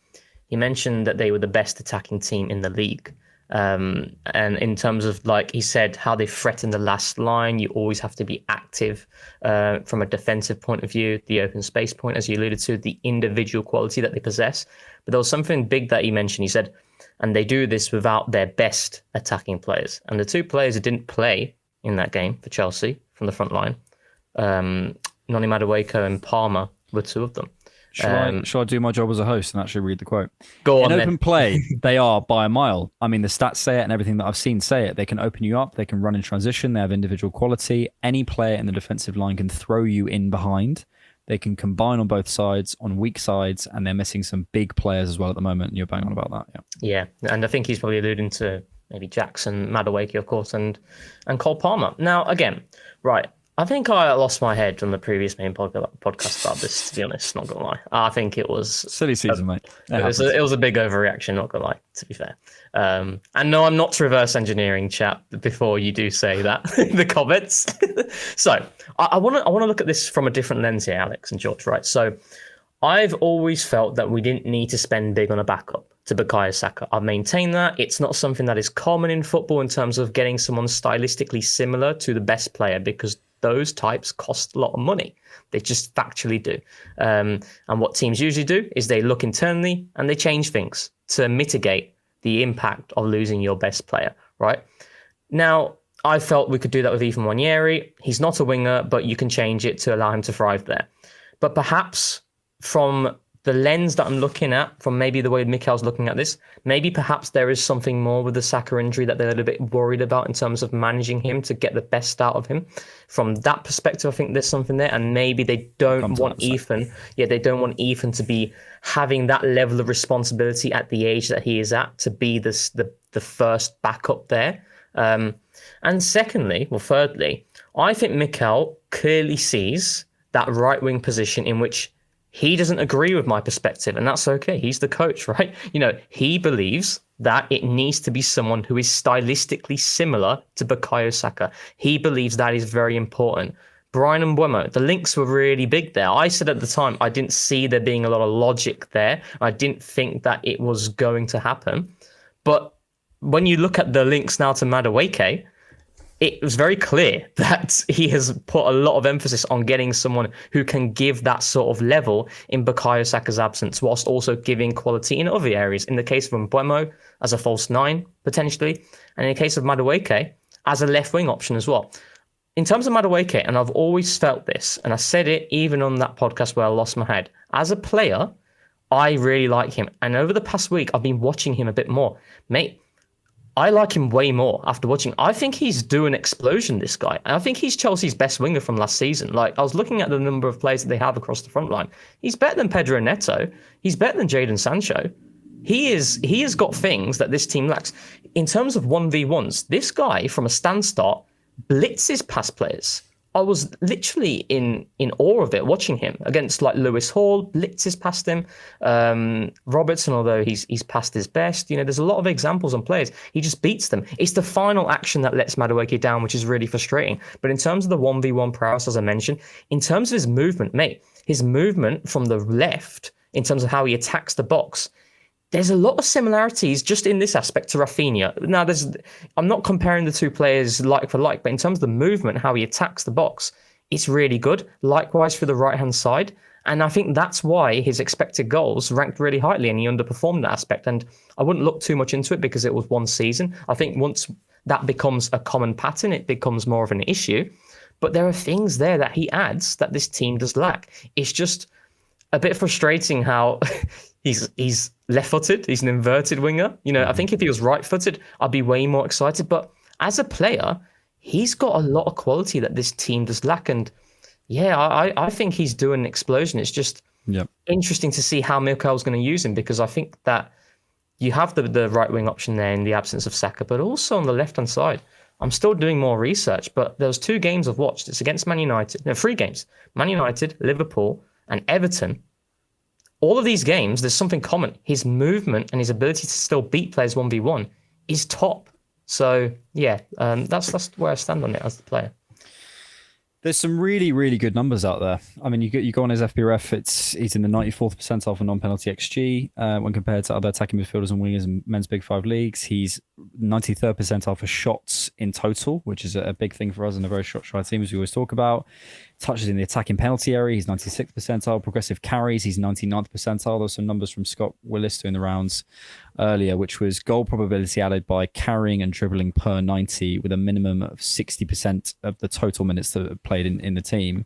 he mentioned that they were the best attacking team in the league. And in terms of, like he said, how they threaten the last line, you always have to be active from a defensive point of view, the open space point, as you alluded to, the individual quality that they possess. But there was something big that he mentioned. He said, and they do this without their best attacking players. And the 2 players who didn't play in that game for Chelsea from the front line, Noni Madueke and Palmer were 2 of them. Shall I do my job as a host and actually read the quote? Go on, in open play, they are by a mile. I mean, the stats say it and everything that I've seen say it. They can open you up. They can run in transition. They have individual quality. Any player in the defensive line can throw you in behind. They can combine on both sides, on weak sides, and they're missing some big players as well at the moment. And you're bang on about that. Yeah, and I think he's probably alluding to maybe Jackson, Madueke, of course, and Cole Palmer. Now, again, right. I think I lost my head on the previous main podcast about this, to be honest, not gonna lie. I think it was... Silly season, mate. It was a big overreaction, not gonna lie, to be fair. And no, I'm not reverse engineering, chap, before you do say that in the comments. So, I want to look at this from a different lens here, Alex and George, right? So, I've always felt that we didn't need to spend big on a backup to Bukayo Saka. I've maintained that. It's not something that is common in football in terms of getting someone stylistically similar to the best player, because those types cost a lot of money. They just factually do. And what teams usually do is they look internally and they change things to mitigate the impact of losing your best player, right? Now, I felt we could do that with Ethan Nwaneri. He's not a winger, but you can change it to allow him to thrive there. But perhaps from the lens that I'm looking at, from maybe the way Mikel's looking at this, maybe perhaps there is something more with the Saka injury that they're a little bit worried about in terms of managing him to get the best out of him. From that perspective, I think there's something there, and maybe they don't want Ethan. Yeah, they don't want Ethan to be having that level of responsibility at the age that he is at to be the first backup there. And thirdly, I think Mikel clearly sees that right wing position in which he doesn't agree with my perspective, and that's okay. He's the coach, right? He believes that it needs to be someone who is stylistically similar to Bukayo Saka. He believes that is very important. Bryan Mbeumo, the links were really big there. I said at the time, I didn't see there being a lot of logic there. I didn't think that it was going to happen. But when you look at the links now to Madueke, it was very clear that he has put a lot of emphasis on getting someone who can give that sort of level in Bukayo Saka's absence, whilst also giving quality in other areas. In the case of Mbeumo, as a false 9, potentially, and in the case of Madueke, as a left-wing option as well. In terms of Madueke, and I've always felt this, and I said it even on that podcast where I lost my head, as a player, I really like him. And over the past week, I've been watching him a bit more. Mate, I like him way more after watching. I think he's due an explosion, this guy. And I think he's Chelsea's best winger from last season. Like, I was looking at the number of players that they have across the front line. He's better than Pedro Neto. He's better than Jadon Sancho. He has got things that this team lacks. In terms of 1v1s, this guy, from a standstart, blitzes past players. I was literally in awe of it, watching him against like Lewis Hall, blitzes past him. Robertson, although he's past his best, there's a lot of examples on players. He just beats them. It's the final action that lets Madueke down, which is really frustrating. But in terms of the 1v1 prowess, as I mentioned, in terms of his movement, mate, his movement from the left, in terms of how he attacks the box, there's a lot of similarities just in this aspect to Rafinha. Now, I'm not comparing the two players like for like, but in terms of the movement, how he attacks the box, it's really good. Likewise for the right-hand side. And I think that's why his expected goals ranked really highly and he underperformed that aspect. And I wouldn't look too much into it because it was one season. I think once that becomes a common pattern, it becomes more of an issue. But there are things there that he adds that this team does lack. It's just a bit frustrating how he's left-footed. He's an inverted winger. You know, I think if he was right-footed, I'd be way more excited. But as a player, he's got a lot of quality that this team does lack. And yeah, I think he's doing an explosion. It's just interesting to see how Mikel's going to use him, because I think that you have the right wing option there in the absence of Saka, but also on the left-hand side. I'm still doing more research, but there's 2 games I've watched. It's against Man United. No, 3 games. Man United, Liverpool, and Everton. All of these games, there's something common. His movement and his ability to still beat players 1v1 is top. So, yeah, that's where I stand on it as a player. There's some really, really good numbers out there. I mean, you go on his FBref, he's in the 94th percentile for non-penalty XG when compared to other attacking midfielders and wingers in men's Big 5 leagues. He's 93rd percentile for shots in total, which is a big thing for us in a very shot-shy team, as we always talk about. Touches in the attacking penalty area, he's 96th percentile. Progressive carries, he's 99th percentile. There's some numbers from Scott Willis doing the rounds earlier, which was goal probability added by carrying and dribbling per 90 with a minimum of 60% of the total minutes that are played in the team.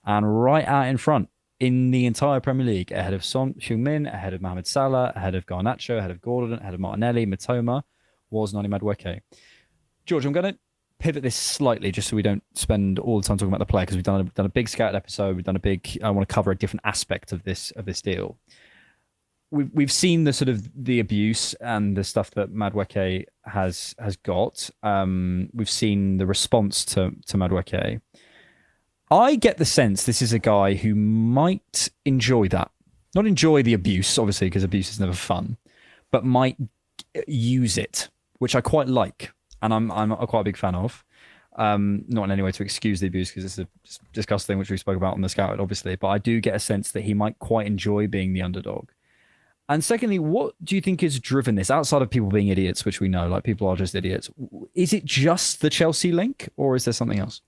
And right out in front in the entire Premier League, ahead of Son Heung-min, ahead of Mohamed Salah, ahead of Garnacho, ahead of Gordon, ahead of Martinelli, Matoma, was Noni Madueke. George, I'm going to pivot this slightly just so we don't spend all the time talking about the player, because we've done a big scout episode. We've done I want to cover a different aspect of this deal. We've seen the sort of the abuse and the stuff that Madueke has got. We've seen the response to Madueke. I get the sense this is a guy who might enjoy that. Not enjoy the abuse, obviously, because abuse is never fun, but might use it, which I quite like. And I'm quite a big fan of. Not in any way to excuse the abuse, because it's a disgusting thing which we spoke about on the Scout, obviously. But I do get a sense that he might quite enjoy being the underdog. And secondly, what do you think has driven this, outside of people being idiots, which we know, like people are just idiots? Is it just the Chelsea link, or is there something else?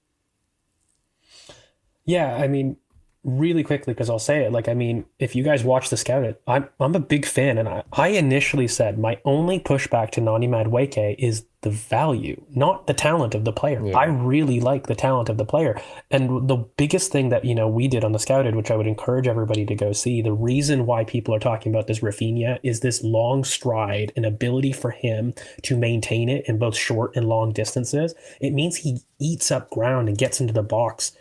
Yeah, I mean, really quickly, because I'll say it, like, I mean, if you guys watch the Scouted, I'm a big fan, and I initially said my only pushback to Noni Madueke is the value, not the talent of the player. Yeah. I really like the talent of the player. And the biggest thing that, we did on the Scouted, which I would encourage everybody to go see, the reason why people are talking about this Rafinha is this long stride and ability for him to maintain it in both short and long distances. It means he eats up ground and gets into the box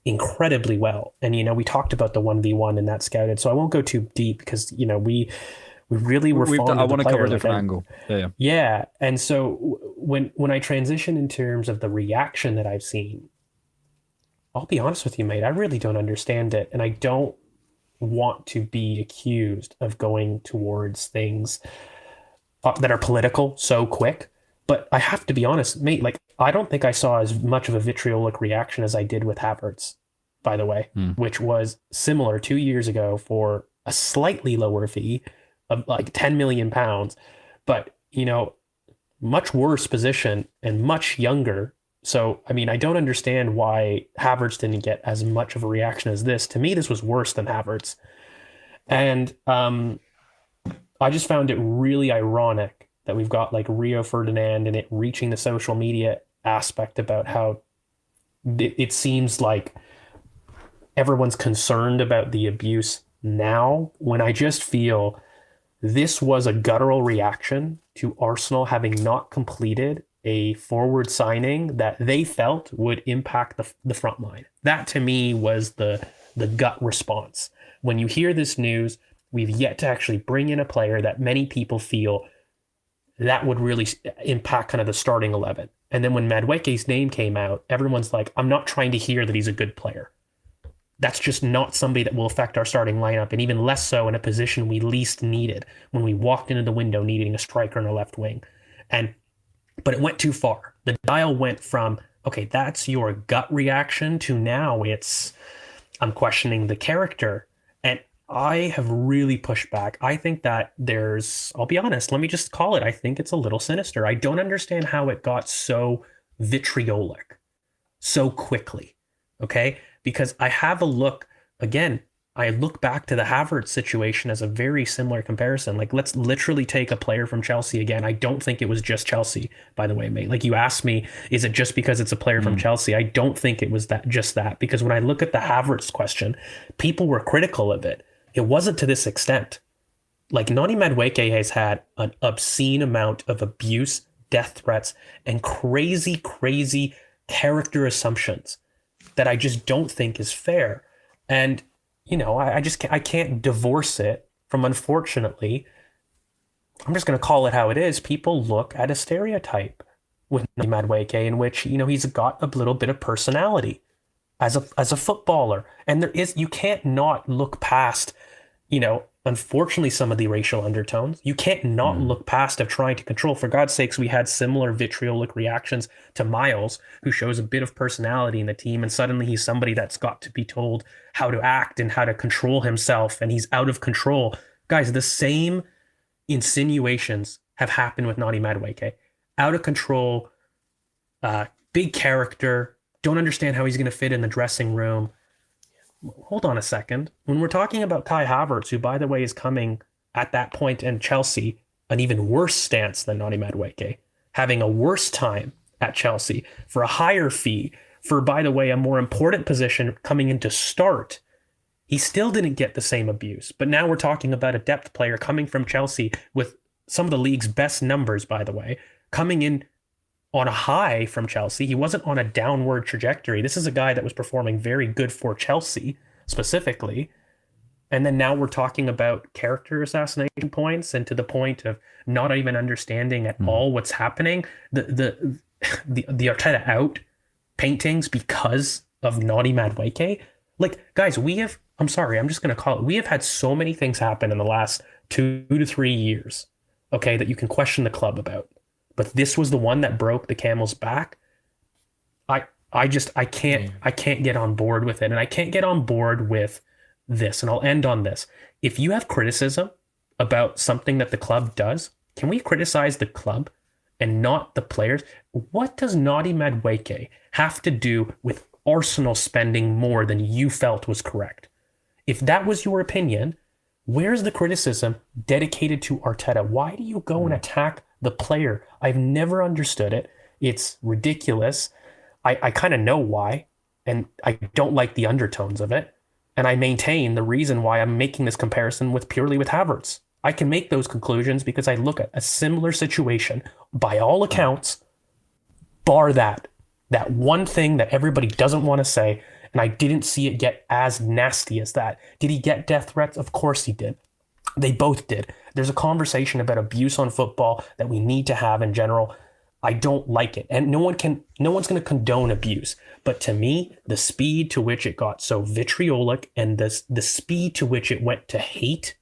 incredibly well. And, we talked about the 1v1 in that Scouted, so I won't go too deep because, we really were fond of the player. I want to cover a different angle. Yeah. And so when I transition in terms of the reaction that I've seen, I'll be honest with you, mate, I really don't understand it. And I don't want to be accused of going towards things that are political so quick. But I have to be honest, mate, like, I don't think I saw as much of a vitriolic reaction as I did with Havertz, by the way, which was similar 2 years ago for a slightly lower fee of like £10 million, but, much worse position and much younger. So, I mean, I don't understand why Havertz didn't get as much of a reaction as this. To me, this was worse than Havertz. And I just found it really ironic that we've got like Rio Ferdinand and it reaching the social media aspect about how it seems like everyone's concerned about the abuse now, when I just feel this was a guttural reaction to Arsenal having not completed a forward signing that they felt would impact the front line. That to me was the gut response. When you hear this news, we've yet to actually bring in a player that many people feel that would really impact kind of the starting 11. And then when Madueke's name came out, everyone's like, I'm not trying to hear that he's a good player. That's just not somebody that will affect our starting lineup, and even less so in a position we least needed when we walked into the window needing a striker on our left wing. But it went too far. The dial went from, okay, that's your gut reaction, to now I'm questioning the character. And I have really pushed back. I think that I'll be honest, let me just call it, I think it's a little sinister. I don't understand how it got so vitriolic so quickly, okay? Because I have a look, again, I look back to the Havertz situation as a very similar comparison. Like, let's literally take a player from Chelsea again. I don't think it was just Chelsea, by the way, mate. Like, you asked me, is it just because it's a player from Chelsea? I don't think it was just that. Because when I look at the Havertz question, people were critical of it. it wasn't to this extent. Like, Noni Madueke has had an obscene amount of abuse, death threats, and crazy, crazy character assumptions that I just don't think is fair. And, you know, I can't divorce it from, unfortunately, I'm just going to call it how it is. People look at a stereotype with Noni Madueke in which, you know, he's got a little bit of personality as a footballer. And you can't not look past, you know, unfortunately, some of the racial undertones. You can't not look past of trying to control. For God's sakes, we had similar vitriolic reactions to Miles, who shows a bit of personality in the team, and suddenly he's somebody that's got to be told how to act and how to control himself, and he's out of control. Guys, the same insinuations have happened with Noni Madueke. Out of control, big character, don't understand how he's going to fit in the dressing room. Hold on a second. When we're talking about Kai Havertz, who, by the way, is coming at that point in Chelsea, an even worse stance than Noni Madueke, having a worse time at Chelsea for a higher fee, for, by the way, a more important position coming in to start, he still didn't get the same abuse. But now we're talking about a depth player coming from Chelsea with some of the league's best numbers, by the way, coming in on a high from Chelsea. He wasn't on a downward trajectory. This is a guy that was performing very good for Chelsea specifically. And then now we're talking about character assassination points, and to the point of not even understanding at all what's happening. The Arteta out paintings because of Noni Madueke. Like, guys, I'm sorry, I'm just going to call it. We have had so many things happen in the last 2 to 3 years, okay, that you can question the club about. But this was the one that broke the camel's back. I can't get on board with it. And I can't get on board with this. And I'll end on this. If you have criticism about something that the club does, can we criticize the club and not the players? What does Noni Madueke have to do with Arsenal spending more than you felt was correct? If that was your opinion, where's the criticism dedicated to Arteta? Why do you go and attack the player? I've never understood it. It's ridiculous. I kind of know why, and I don't like the undertones of it. And I maintain the reason why I'm making this comparison purely with Havertz. I can make those conclusions because I look at a similar situation, by all accounts, bar that one thing that everybody doesn't want to say, and I didn't see it get as nasty as that. Did he get death threats? Of course he did. They both did. There's a conversation about abuse on football that we need to have in general. I don't like it. And no one's going to condone abuse. But to me, the speed to which it got so vitriolic and the speed to which it went to hate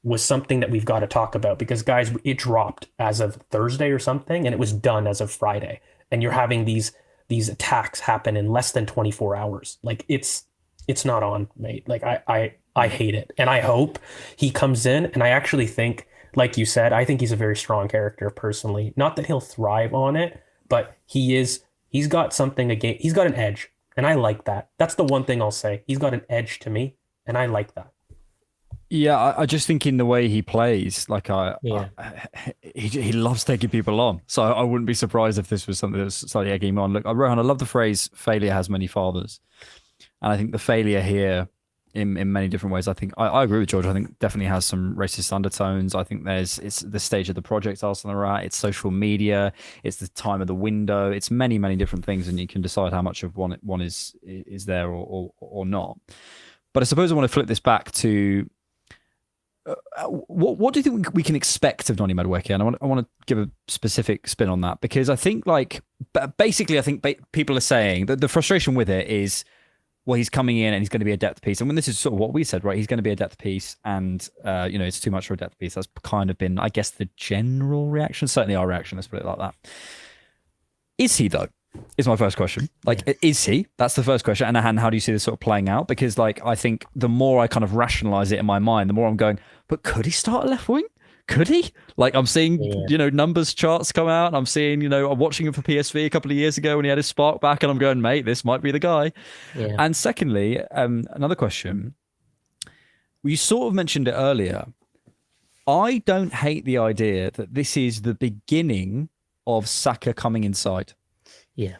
was something that we've got to talk about. Because, guys, it dropped as of Thursday or something, and it was done as of Friday. And you're having these attacks happen in less than 24 hours. Like, it's not on, mate. Like, I hate it. And I hope he comes in, and I actually think, like you said, I think he's a very strong character personally. Not that he'll thrive on it, but he's got something again. He's got an edge, and I like that. That's the one thing I'll say. He's got an edge to me, and I like that. Yeah, I just think in the way he plays, like he loves taking people on. So I wouldn't be surprised if this was something that's slightly egging him on. Look, Rohan, I love the phrase "failure has many fathers," and I think the failure here, in many different ways, I think I agree with George. I think definitely has some racist undertones. I think it's the stage of the project Arsenal are at. It's social media. It's the time of the window. It's many different things, and you can decide how much of one is there or not. But I suppose I want to flip this back to. What do you think we can expect of Noni Madueke? And I want to give a specific spin on that, because I think, like, basically, I think people are saying that the frustration with it is, well, he's coming in and he's going to be a depth piece. And when this is sort of what we said, right? He's going to be a depth piece, and it's too much for a depth piece. That's kind of been, I guess, the general reaction. Certainly our reaction. Let's put it like that. Is he, though? Is my first question. Like, is he? That's the first question. And how do you see this sort of playing out? Because, like, I think the more I kind of rationalize it in my mind, the more I'm going, but could he start a left wing? Could he? Like, I'm seeing, numbers charts come out. I'm seeing, I'm watching him for PSV a couple of years ago when he had his spark back, and I'm going, mate, this might be the guy. Yeah. And secondly, another question. You sort of mentioned it earlier. I don't hate the idea that this is the beginning of Saka coming inside. Yeah.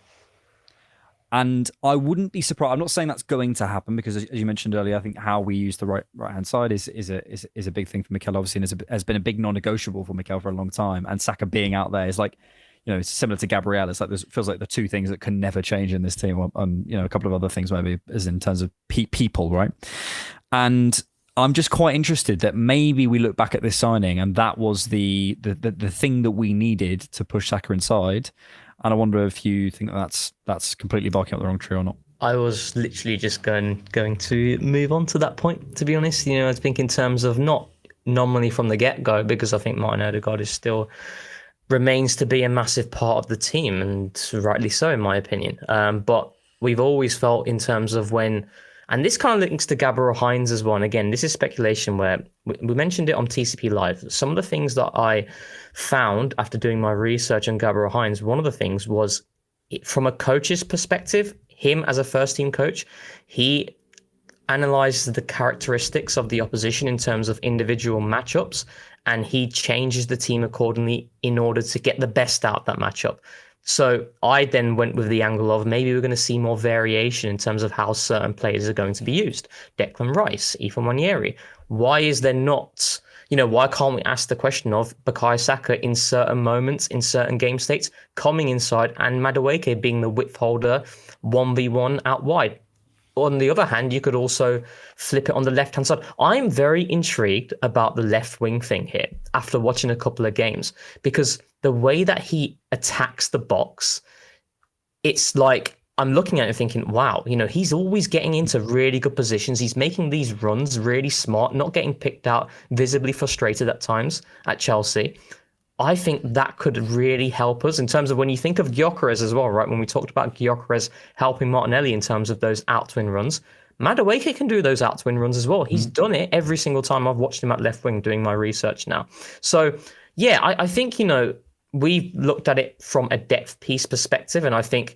And I wouldn't be surprised. I'm not saying that's going to happen because, as you mentioned earlier, I think how we use the right-hand side is a big thing for Mikel, obviously, and has been a big non-negotiable for Mikel for a long time. And Saka being out there is like, it's similar to Gabriel. It's like feels like the two things that can never change in this team. And a couple of other things maybe, as in terms of people, right? And I'm just quite interested that maybe we look back at this signing and that was the thing that we needed to push Saka inside. And I wonder if you think that's completely barking up the wrong tree or not. I was literally just going to move on to that point, to be honest. I think in terms of not nominally from the get-go, because I think Martin Odegaard still remains to be a massive part of the team, and rightly so, in my opinion. But we've always felt in terms of when... And this kind of links to Gabriel Heinz as well. And again, this is speculation where we mentioned it on TCP Live. Some of the things that I found after doing my research on Gabriel Heinz, one of the things was from a coach's perspective, him as a first team coach, he analyzes the characteristics of the opposition in terms of individual matchups, and he changes the team accordingly in order to get the best out of that matchup. So I then went with the angle of maybe we're going to see more variation in terms of how certain players are going to be used. Declan Rice, Ethan Nwaneri. Why is there not, why can't we ask the question of Bukayo Saka in certain moments, in certain game states, coming inside and Madueke being the width holder 1v1 out wide? On the other hand, you could also flip it on the left-hand side. I'm very intrigued about the left wing thing here after watching a couple of games, because the way that he attacks the box, it's like I'm looking at it thinking, wow, he's always getting into really good positions. He's making these runs really smart, not getting picked out, visibly frustrated at times at Chelsea. I think that could really help us in terms of when you think of Gyökeres as well, right? When we talked about Gyökeres helping Martinelli in terms of those out-twin runs, Madueke can do those out-twin runs as well. He's done it every single time I've watched him at left wing doing my research now. So, yeah, I think, we've looked at it from a depth piece perspective, and I think,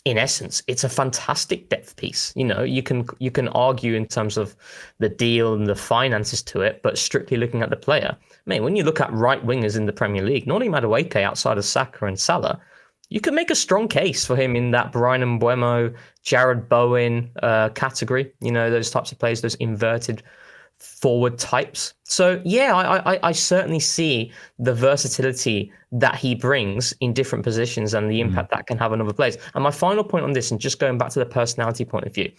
in essence, it's a fantastic depth piece. You can argue in terms of the deal and the finances to it, but strictly looking at the player, when you look at right wingers in the Premier League, Noni Madueke outside of Saka and Salah, you can make a strong case for him in that Bryan Mbeumo, Jared Bowen category. Those types of players, those inverted forward types. So yeah, I certainly see the versatility that he brings in different positions and the impact that can have on other players. And my final point on this, and just going back to the personality point of view,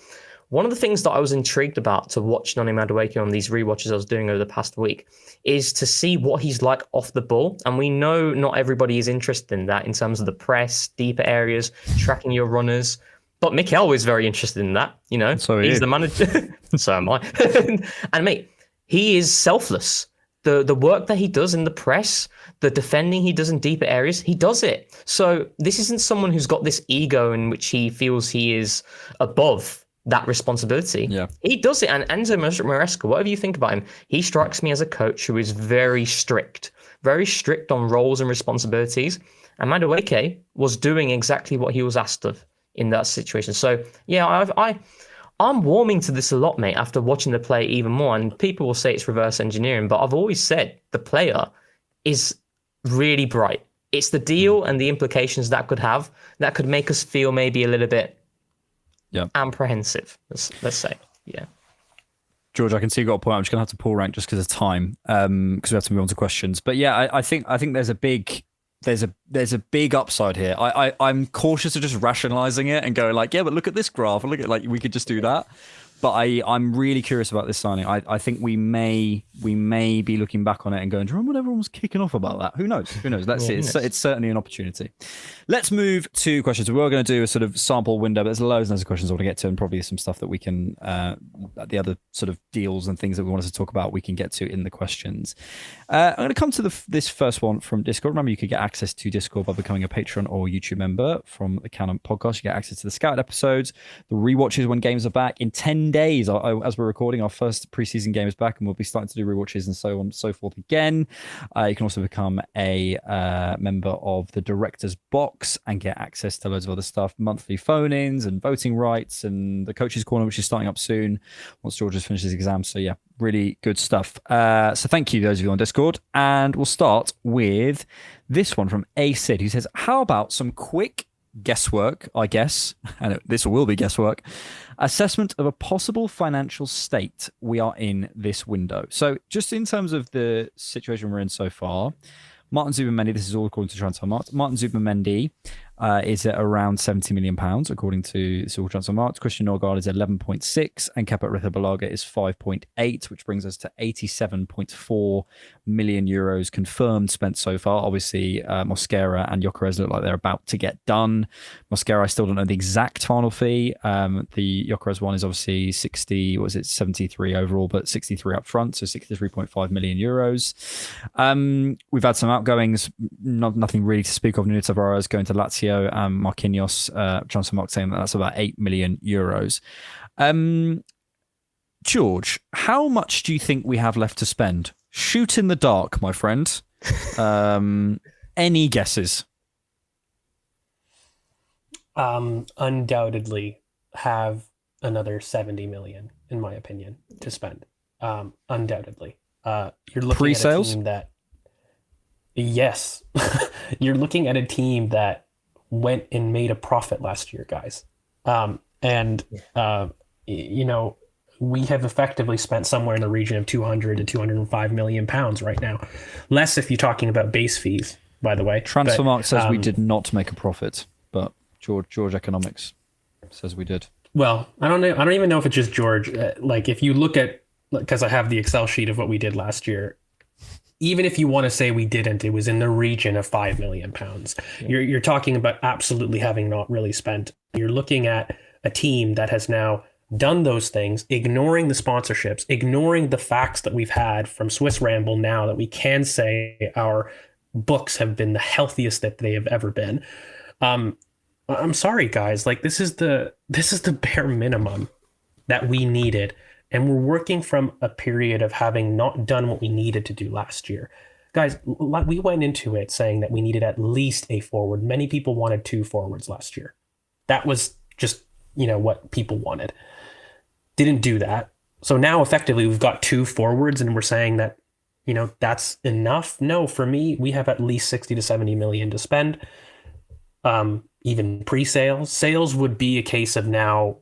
one of the things that I was intrigued about to watch Noni Madueke on these rewatches I was doing over the past week is to see what he's like off the ball. And we know not everybody is interested in that in terms of the press, deeper areas, tracking your runners. But Mikel is very interested in that, So he's the manager. So am I. And mate, he is selfless. The work that he does in the press, the defending he does in deeper areas, he does it. So this isn't someone who's got this ego in which he feels he is above that responsibility. Yeah. He does it. And Enzo Maresca, whatever you think about him, he strikes me as a coach who is very strict on roles and responsibilities. And Madueke was doing exactly what he was asked of in that situation. So yeah, I'm warming to this a lot, mate, after watching the play even more. And people will say it's reverse engineering, but I've always said the player is really bright. It's the deal and the implications that could have that could make us feel maybe a little bit apprehensive, let's say. Yeah. George, I can see you got a point. I'm just going to have to pull rank just because of time, because we have to move on to questions. But yeah, I think there's a big upside here. I'm cautious of just rationalizing it and going like, yeah, but look at this graph. Look at we could just do that. But I'm really curious about this signing. I think we may be looking back on it and going, do you remember when everyone was kicking off about that? Who knows? Let's see. It's certainly an opportunity. Let's move to questions. We are going to do a sort of sample window, but there's loads and loads of questions I want to get to, and probably some stuff that we can, the other sort of deals and things that we wanted to talk about, we can get to in the questions. I'm going to come to this first one from Discord. Remember, you could get access to Discord by becoming a Patreon or YouTube member from the Cannon podcast. You get access to the Scout episodes, the rewatches when games are back. In 10 days, as we're recording, our first preseason game is back, and we'll be starting to do rewatches and so on and so forth again. You can also become a member of the Director's Box and get access to loads of other stuff, monthly phone-ins and voting rights, and the Coach's Corner, which is starting up soon once George has finished his exam. So yeah, really good stuff. So thank you, those of you on Discord. And we'll start with this one from A. Sid, who says, how about some quick guesswork, I guess, and this will be guesswork, assessment of a possible financial state we are in this window. So just in terms of the situation we're in so far, Martin Zubimendi, this is all according to Transfermarkt, Martin Zubimendi is at around £70 million, according to Transfermarkt. Christian Norgard is 11.6, and Kepa Arrizabalaga is 5.8, which brings us to 87.4 million euros confirmed spent so far. Obviously, Mosquera and Gyökeres look like they're about to get done. Mosquera, I still don't know the exact final fee. The Gyökeres one is obviously 73 overall, but 63 up front, so 63.5 million euros. We've had some outgoings, nothing really to speak of. Nuno Tavares going to Lazio, and Marquinhos, Transfermarkt saying that's about 8 million euros. George, how much do you think we have left to spend? Shoot in the dark, my friend. Any guesses? Undoubtedly have another 70 million, in my opinion, to spend. Undoubtedly. You're looking Pre-sales? at a team that... Yes. You're looking at a team that went and made a profit last year, guys. We have effectively spent somewhere in the region of 200 to 205 million pounds right now. Less if you're talking about base fees, by the way. Transfermarkt says we did not make a profit, but George Economics says we did. Well, I don't know. I don't even know if it's just George. If you look at, because I have the Excel sheet of what we did last year, even if you want to say we didn't, it was in the region of 5 million pounds. Yeah. You're talking about absolutely having not really spent. You're looking at a team that has now done those things, ignoring the sponsorships, ignoring the facts that we've had from Swiss Ramble now that we can say our books have been the healthiest that they have ever been. I'm sorry, guys. This is the bare minimum that we needed. And we're working from a period of having not done what we needed to do last year. Guys, we went into it saying that we needed at least a forward. Many people wanted 2 forwards last year. That was just, what people wanted. Didn't do that. So now effectively we've got 2 forwards and we're saying that, that's enough. No, for me, we have at least 60 to 70 million to spend. Even pre-sales. Sales would be a case of now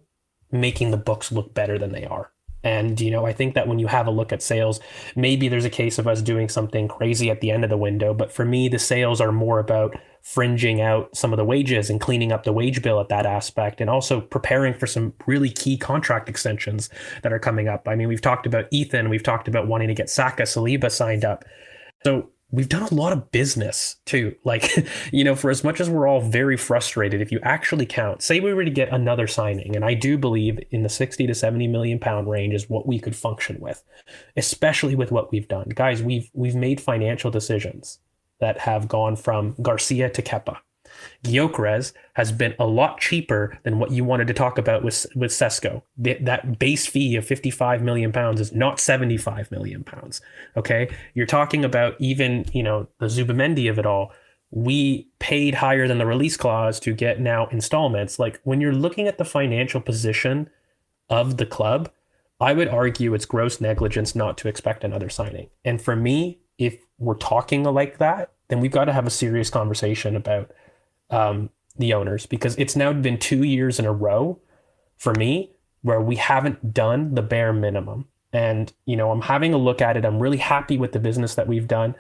making the books look better than they are. And, I think that when you have a look at sales, maybe there's a case of us doing something crazy at the end of the window. But for me, the sales are more about fringing out some of the wages and cleaning up the wage bill at that aspect, and also preparing for some really key contract extensions that are coming up. I mean, we've talked about Ethan. We've talked about wanting to get Saka, Saliba signed up. So we've done a lot of business too. For as much as we're all very frustrated, if you actually count, say we were to get another signing, and I do believe in the 60 to 70 million pound range is what we could function with, especially with what we've done. Guys, we've made financial decisions that have gone from Garcia to Kepa. Gyökeres has been a lot cheaper than what you wanted to talk about with Sesko. That base fee of 55 million pounds is not 75 million pounds. Okay. You're talking about even, the Zubimendi of it all. We paid higher than the release clause to get now installments. When you're looking at the financial position of the club, I would argue it's gross negligence not to expect another signing. And for me, if we're talking like that, then we've got to have a serious conversation about the owners, because it's now been 2 years in a row for me where we haven't done the bare minimum. And, I'm having a look at it. I'm really happy with the business that we've done.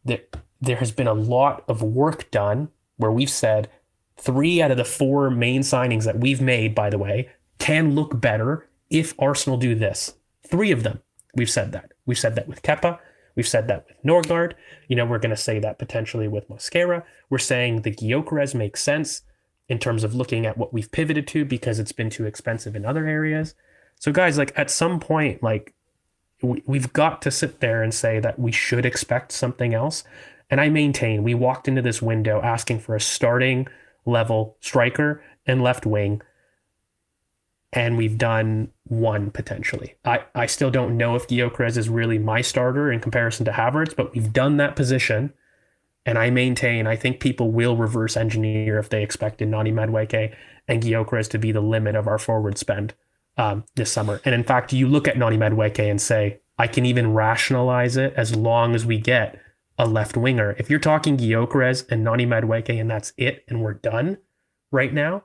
There has been a lot of work done where we've said 3 out of the 4 main signings that we've made, by the way, can look better if Arsenal do this. 3 of them. We've said that. We've said that with Kepa. We've said that with Norgard. We're going to say that potentially with Mosquera. We're saying the Gyökeres makes sense in terms of looking at what we've pivoted to because it's been too expensive in other areas. So guys, at some point, we've got to sit there and say that we should expect something else. And I maintain we walked into this window asking for a starting level striker and left wing, and we've done 1 potentially. I still don't know if Gyökeres is really my starter in comparison to Havertz, but we've done that position. And I maintain, I think people will reverse engineer if they expected Noni Madueke and Gyökeres to be the limit of our forward spend this summer. And in fact, you look at Noni Madueke and say, I can even rationalize it as long as we get a left winger. If you're talking Gyökeres and Noni Madueke and that's it and we're done, right now,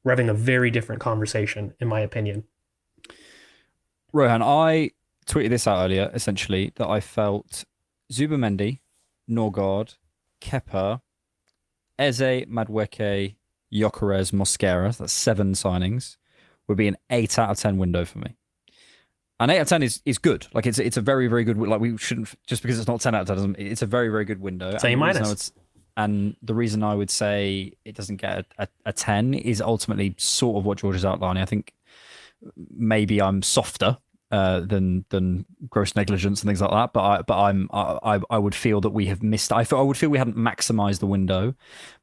we're having a very different conversation, in my opinion. Rohan, I tweeted this out earlier, essentially, that I felt Zubamendi, Norgard, Kepa, Eze, Madueke, Gyökeres, Mosquera, that's 7 signings, would be an 8 out of 10 window for me. An 8 out of 10 is good. Like, it's a very, very good, like, we shouldn't, just because it's not 10 out of 10, it's a very, very good window. It's A-. And the reason I would say it doesn't get a 10 is ultimately sort of what George is outlining. I think maybe I'm softer than gross negligence and things like that, but I would feel that we have missed. I would feel we hadn't maximised the window,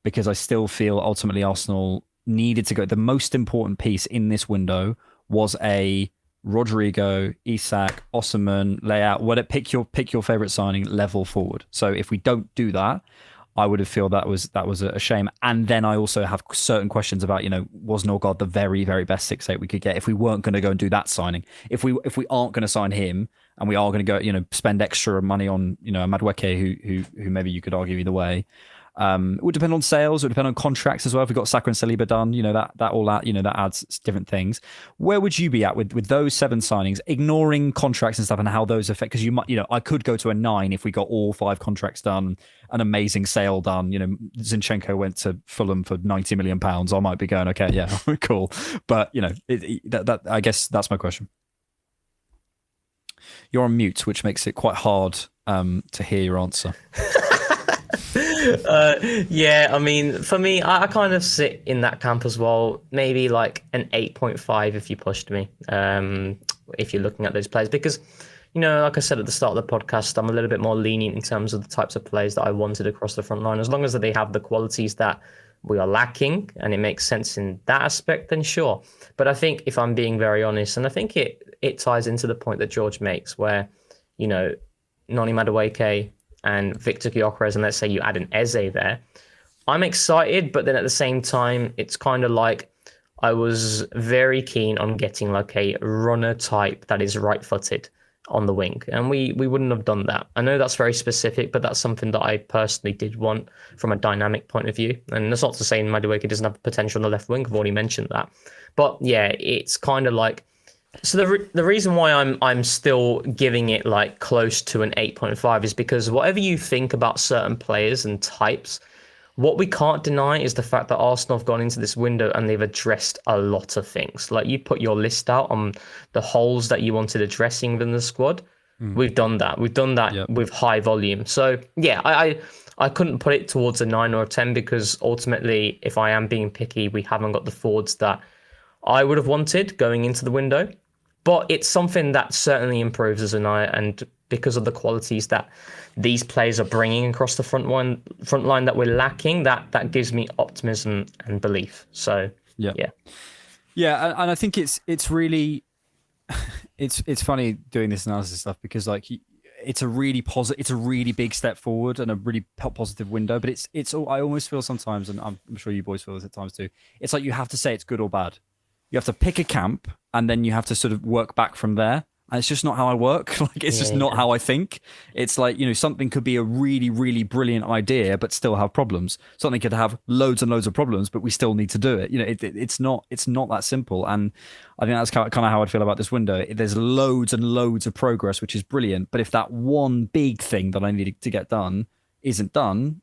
because I still feel ultimately Arsenal needed to go. The most important piece in this window was a Rodrigo, Isak, Osimhen layout. Pick your favourite signing level forward. So if we don't do that, I would have feel that was a shame. And then I also have certain questions about, was Norgard the very, very best 6-8 we could get if we weren't going to go and do that signing? If we aren't going to sign him and we are going to go, spend extra money on, a Madueke who maybe you could argue either way. It would depend on sales. It would depend on contracts as well. If we got Saka and Saliba done, that adds different things. Where would you be at with those 7 signings, ignoring contracts and stuff and how those affect? Because you might, I could go to a 9 if we got all 5 contracts done, an amazing sale done. Zinchenko went to Fulham for £90 million. I might be going, okay, yeah, cool. But that I guess that's my question. You're on mute, which makes it quite hard to hear your answer. Yeah, I mean, for me, I kind of sit in that camp as well. Maybe like an 8.5 if you pushed me, if you're looking at those players. Because, like I said at the start of the podcast, I'm a little bit more lenient in terms of the types of players that I wanted across the front line. As long as they have the qualities that we are lacking and it makes sense in that aspect, then sure. But I think if I'm being very honest, and I think it ties into the point that George makes where, Noni Madueke and Victor Gyökeres, and let's say you add an Eze there, I'm excited, but then at the same time, it's kind of like I was very keen on getting like a runner type that is right-footed on the wing, and we wouldn't have done that. I know that's very specific, but that's something that I personally did want from a dynamic point of view, and that's not to say Madueke doesn't have potential on the left wing. I've already mentioned that, but yeah, it's kind of like. So the reason why I'm still giving it like close to an 8.5 is because whatever you think about certain players and types, what we can't deny is the fact that Arsenal have gone into this window and they've addressed a lot of things. Like, you put your list out on the holes that you wanted addressing within the squad. We've done that. We've done that with high volume. So yeah, I couldn't put it towards a 9 or a 10 because ultimately, if I am being picky, we haven't got the forwards that I would have wanted going into the window. But it's something that certainly improves as an eye, and because of the qualities that these players are bringing across the front line that we're lacking, that gives me optimism and belief. So yeah, and I think it's really it's funny doing this analysis stuff because like it's a really big step forward and a really positive window. But it's I almost feel sometimes, and I'm sure you boys feel this at times too. It's like you have to say it's good or bad. You have to pick a camp and then you have to sort of work back from there. And it's just not how I work. Like, it's just not how I think. It's like, something could be a really, really brilliant idea, but still have problems. Something could have loads and loads of problems, but we still need to do it. It's not that simple. And I think that's kind of how I'd feel about this window. There's loads and loads of progress, which is brilliant. But if that one big thing that I needed to get done isn't done,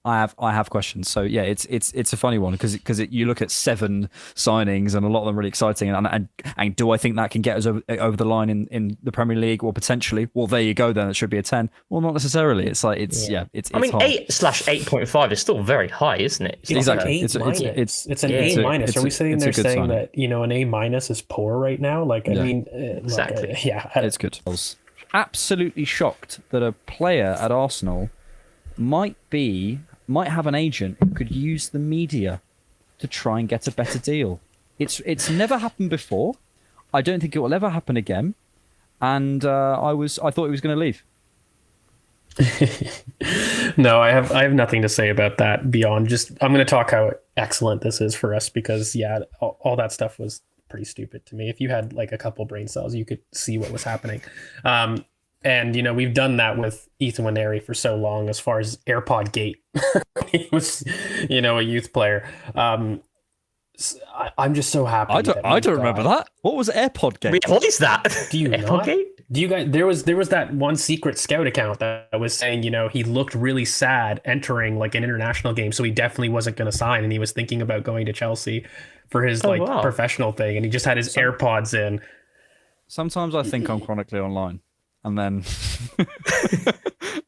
I have questions. So yeah, it's a funny one because you look at 7 signings and a lot of them really exciting. And do I think that can get us over the line in the Premier League or potentially? Well, there you go. Then it should be a 10. Well, not necessarily. It's like it's hard. 8/8.5 is still very high, isn't it? Exactly. It's an A minus. Are we sitting there saying that an A minus is poor right now? Like, I mean, exactly. It's good. I was absolutely shocked that a player at Arsenal might have an agent who could use the media to try and get a better deal. It's never happened before. I don't think it will ever happen again. And I thought he was going to leave. No, I have nothing to say about that beyond just I'm going to talk how excellent this is for us because all that stuff was pretty stupid to me. If you had like a couple brain cells, you could see what was happening. And, we've done that with Ethan Nwaneri for so long as far as AirPod Gate. He was, a youth player. I'm just so happy. I don't remember that. What was AirPod Gate? What is that? Do you not? Do you guys? There was that one secret scout account that was saying, he looked really sad entering like an international game, so he definitely wasn't going to sign, and he was thinking about going to Chelsea for his professional thing, and he just had his AirPods in. Sometimes I think I'm chronically online, and then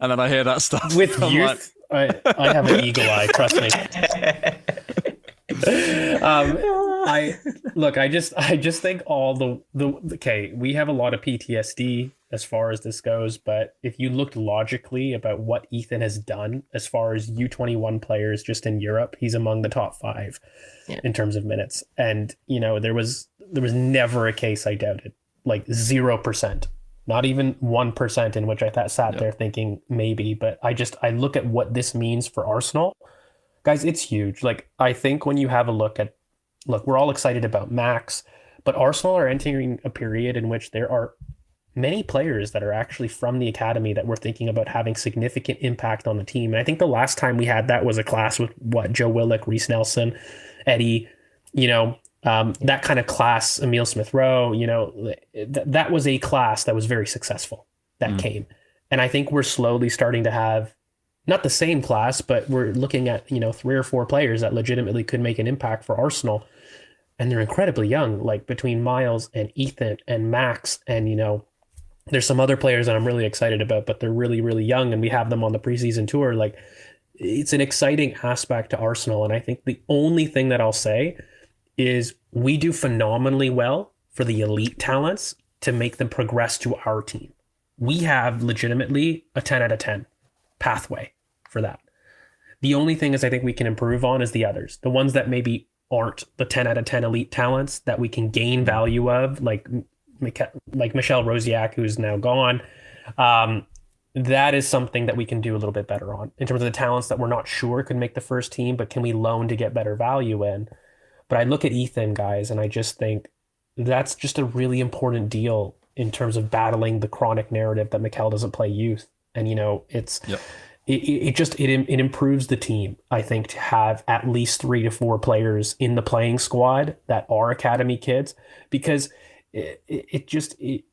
I hear that stuff with youth. I have an eagle eye. Trust me. I just think all the we have a lot of PTSD as far as this goes, but if you looked logically about what Ethan has done as far as U21 players just in Europe, he's among the top 5 in terms of minutes. And there was never a case I doubted, like 0%, not even 1%, in which I sat there thinking maybe. But I look at what this means for Arsenal. Guys, it's huge. Like, I think when you have a look, we're all excited about Max, but Arsenal are entering a period in which there are many players that are actually from the academy that we're thinking about having significant impact on the team. And I think the last time we had that was a class with Joe Willock, Reece Nelson, Eddie, that kind of class, Emile Smith-Rowe, that was a class that was very successful that came. And I think we're slowly starting to have not the same class, but we're looking at, 3 or 4 players that legitimately could make an impact for Arsenal. And they're incredibly young, like between Miles and Ethan and Max. And, there's some other players that I'm really excited about, but they're really, really young. And we have them on the preseason tour. Like, it's an exciting aspect to Arsenal. And I think the only thing that I'll say is we do phenomenally well for the elite talents to make them progress to our team. We have legitimately a 10 out of 10 pathway for that. The only thing is I think we can improve on is the others, the ones that maybe aren't the 10 out of 10 elite talents that we can gain value of, like Michel Rosiak, who's now gone. That is something that we can do a little bit better on in terms of the talents that we're not sure could make the first team, but can we loan to get better value in? But I look at Ethan, guys, and I just think that's just a really important deal in terms of battling the chronic narrative that Mikel doesn't play youth. And, it improves the team, I think, to have at least 3 to 4 players in the playing squad that are academy kids, because it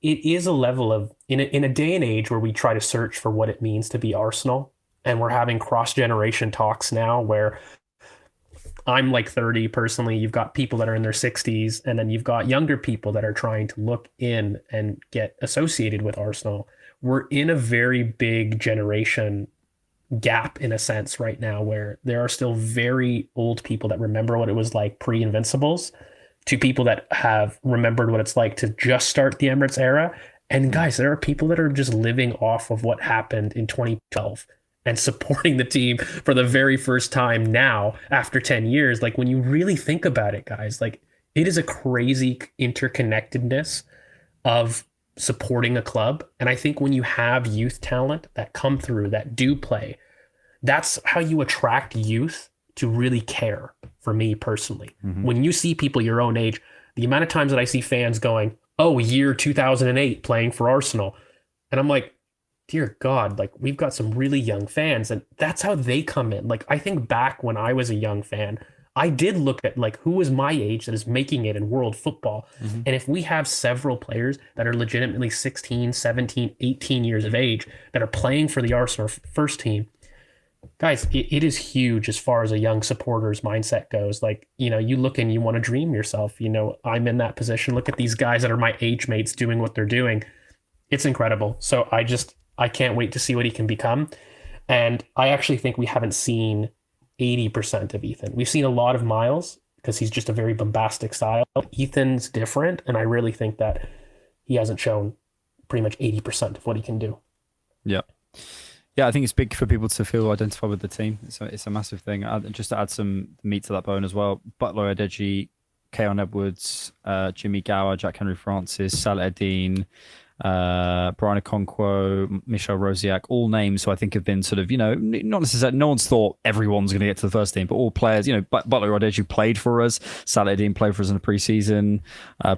is a level of, in a day and age where we try to search for what it means to be Arsenal, and we're having cross-generation talks now where I'm like 30 personally, you've got people that are in their 60s, and then you've got younger people that are trying to look in and get associated with Arsenal. We're in a very big generation gap in a sense right now, where there are still very old people that remember what it was like pre-Invincibles to people that have remembered what it's like to just start the Emirates era. And guys, there are people that are just living off of what happened in 2012 and supporting the team for the very first time now after 10 years. Like, when you really think about it, guys, like, it is a crazy interconnectedness of supporting a club. And I think when you have youth talent that come through, that do play, that's how you attract youth to really care, for me personally. When you see people your own age, the amount of times that I see fans going, oh, year 2008 playing for Arsenal. And I'm like, dear God, like, we've got some really young fans, and that's how they come in. Like, I think back when I was a young fan, I did look at like who was my age that is making it in world football. And if we have several players that are legitimately 16, 17, 18 years of age that are playing for the Arsenal first team, guys, it is huge as far as a young supporter's mindset goes. Like, you look and you want to dream yourself. I'm in that position. Look at these guys that are my age mates doing what they're doing. It's incredible. So I can't wait to see what he can become. And I actually think we haven't seen 80% of Ethan. We've seen a lot of Miles because he's just a very bombastic style. Ethan's different, and I really think that he hasn't shown pretty much 80% of what he can do. Yeah. Yeah, I think it's big for people to feel identified with the team. It's a massive thing. Just to add some meat to that bone as well, Butler, Adeji, Keon Edwards, Jimmy Gower, Jack Henry Francis, Salah Eddin, Brian Okonkwo, Michel Rosiak, all names who I think have been sort of, not necessarily, no one's thought everyone's going to get to the first team, but all players, Butler Odeji played for us, Salah Eddin played for us in the pre-season,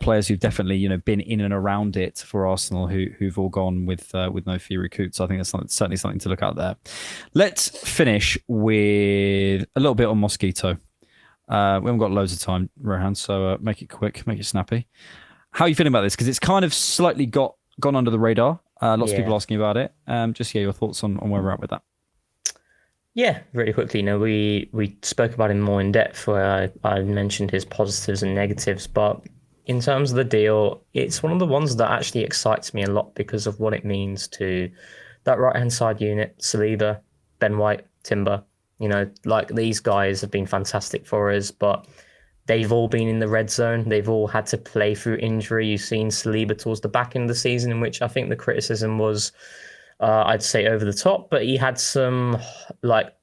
players who've definitely, been in and around it for Arsenal who've all gone with no fee recouped. So I think that's certainly something to look at there. Let's finish with a little bit on Mosquito. We haven't got loads of time, Rohan, so make it quick, make it snappy. How are you feeling about this? Because it's kind of slightly gone under the radar. Lots of people asking about it. Just your thoughts on where we're at with that. Yeah, really quickly. We spoke about him more in depth where I mentioned his positives and negatives, but in terms of the deal, it's one of the ones that actually excites me a lot because of what it means to that right-hand side unit, Saliba, Ben White, Timber. These guys have been fantastic for us, but they've all been in the red zone. They've all had to play through injury. You've seen Saliba towards the back end of the season, in which I think the criticism was, I'd say, over the top, but he had some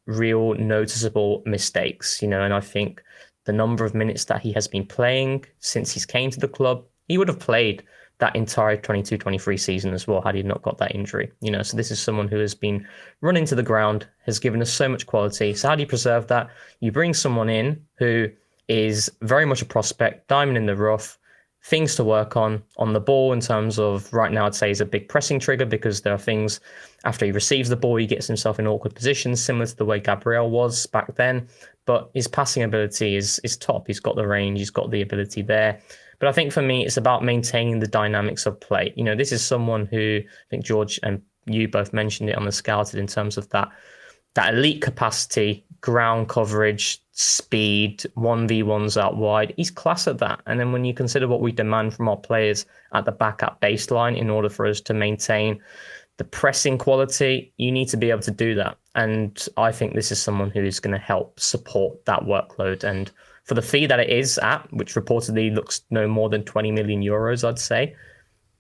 real noticeable mistakes, and I think the number of minutes that he has been playing since he's came to the club, he would have played that entire 22-23 season as well had he not got that injury. So this is someone who has been run into the ground, has given us so much quality. So how do you preserve that? You bring someone in who is very much a prospect, diamond in the rough, things to work on the ball in terms of right now I'd say is a big pressing trigger because there are things after he receives the ball, he gets himself in awkward positions, similar to the way Gabriel was back then. But his passing ability is top. He's got the range, he's got the ability there. But I think for me, it's about maintaining the dynamics of play. This is someone who I think George and you both mentioned it on the Scouted in terms of that elite capacity, ground coverage, speed, 1v1s out wide. He's class at that. And then when you consider what we demand from our players at the backup baseline in order for us to maintain the pressing quality, you need to be able to do that. And I think this is someone who is going to help support that workload. And for the fee that it is at, which reportedly looks no more than 20 million euros, I'd say,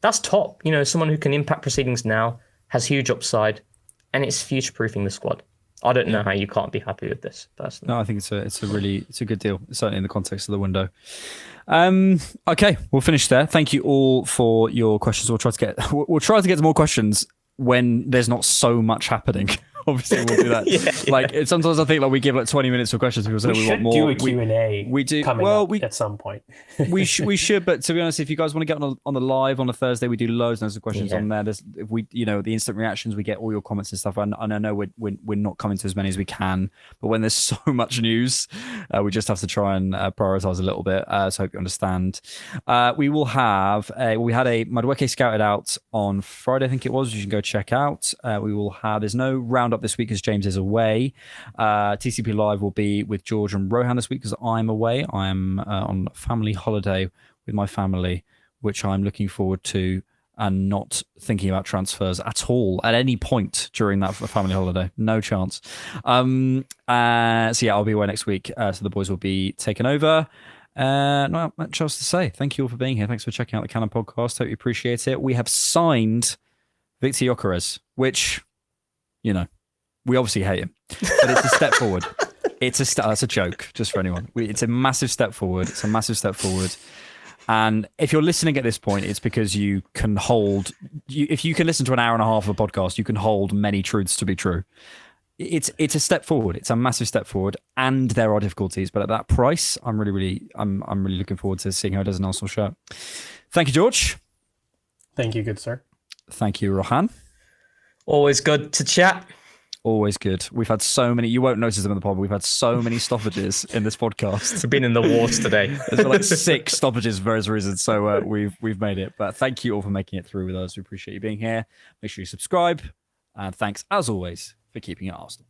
that's top. Someone who can impact proceedings now, has huge upside, and it's future-proofing the squad. I don't know how you can't be happy with this, personally. No, I think it's a good deal, certainly in the context of the window. Okay, we'll finish there. Thank you all for your questions. We'll try to get to more questions when there's not so much happening. Obviously, we'll do that. Sometimes I think we give 20 minutes for questions. People say we want more. Do a Q&A. We do. Coming up at some point. we should, but to be honest, if you guys want to get on the live on a Thursday, we do loads of questions on there. There's the instant reactions, we get all your comments and stuff. And I know we're not coming to as many as we can, but when there's so much news, we just have to try and prioritize a little bit. So I hope you understand. We will have we had a Madueke scouted out on Friday, I think it was. You can go check out. We will have. There's no roundup this week because James is away. TCP Live will be with George and Rohan this week because I'm away. I'm on family holiday with my family, which I'm looking forward to and not thinking about transfers at all at any point during that family holiday. No chance. So yeah, I'll be away next week. So the boys will be taken over. Not much else to say. Thank you all for being here. Thanks for checking out the Cannon podcast. Hope you appreciate it. We have signed Victor Gyökeres, which, we obviously hate him, but it's a step forward. That's a joke, just for anyone. It's a massive step forward. And if you're listening at this point, it's because you can hold. If you can listen to an hour and a half of a podcast, you can hold many truths to be true. It's a step forward. It's a massive step forward, and there are difficulties. But at that price, I'm really looking forward to seeing how it does in Arsenal shirt. Thank you, George. Thank you, good sir. Thank you, Rohan. Always good to chat. Always good. We've had so many, you won't notice them in the pod, but we've had so many stoppages in this podcast. We've been in the wars today. There's been 6 stoppages for various reasons, so we've made it. But thank you all for making it through with us. We appreciate you being here. Make sure you subscribe. And thanks, as always, for keeping it Arsenal.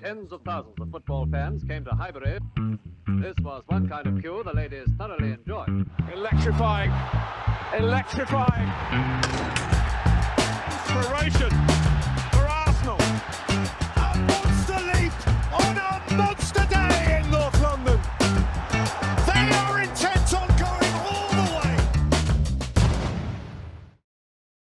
Tens of thousands of football fans came to Highbury. This was one kind of queue the ladies thoroughly enjoyed. Electrifying. Inspiration.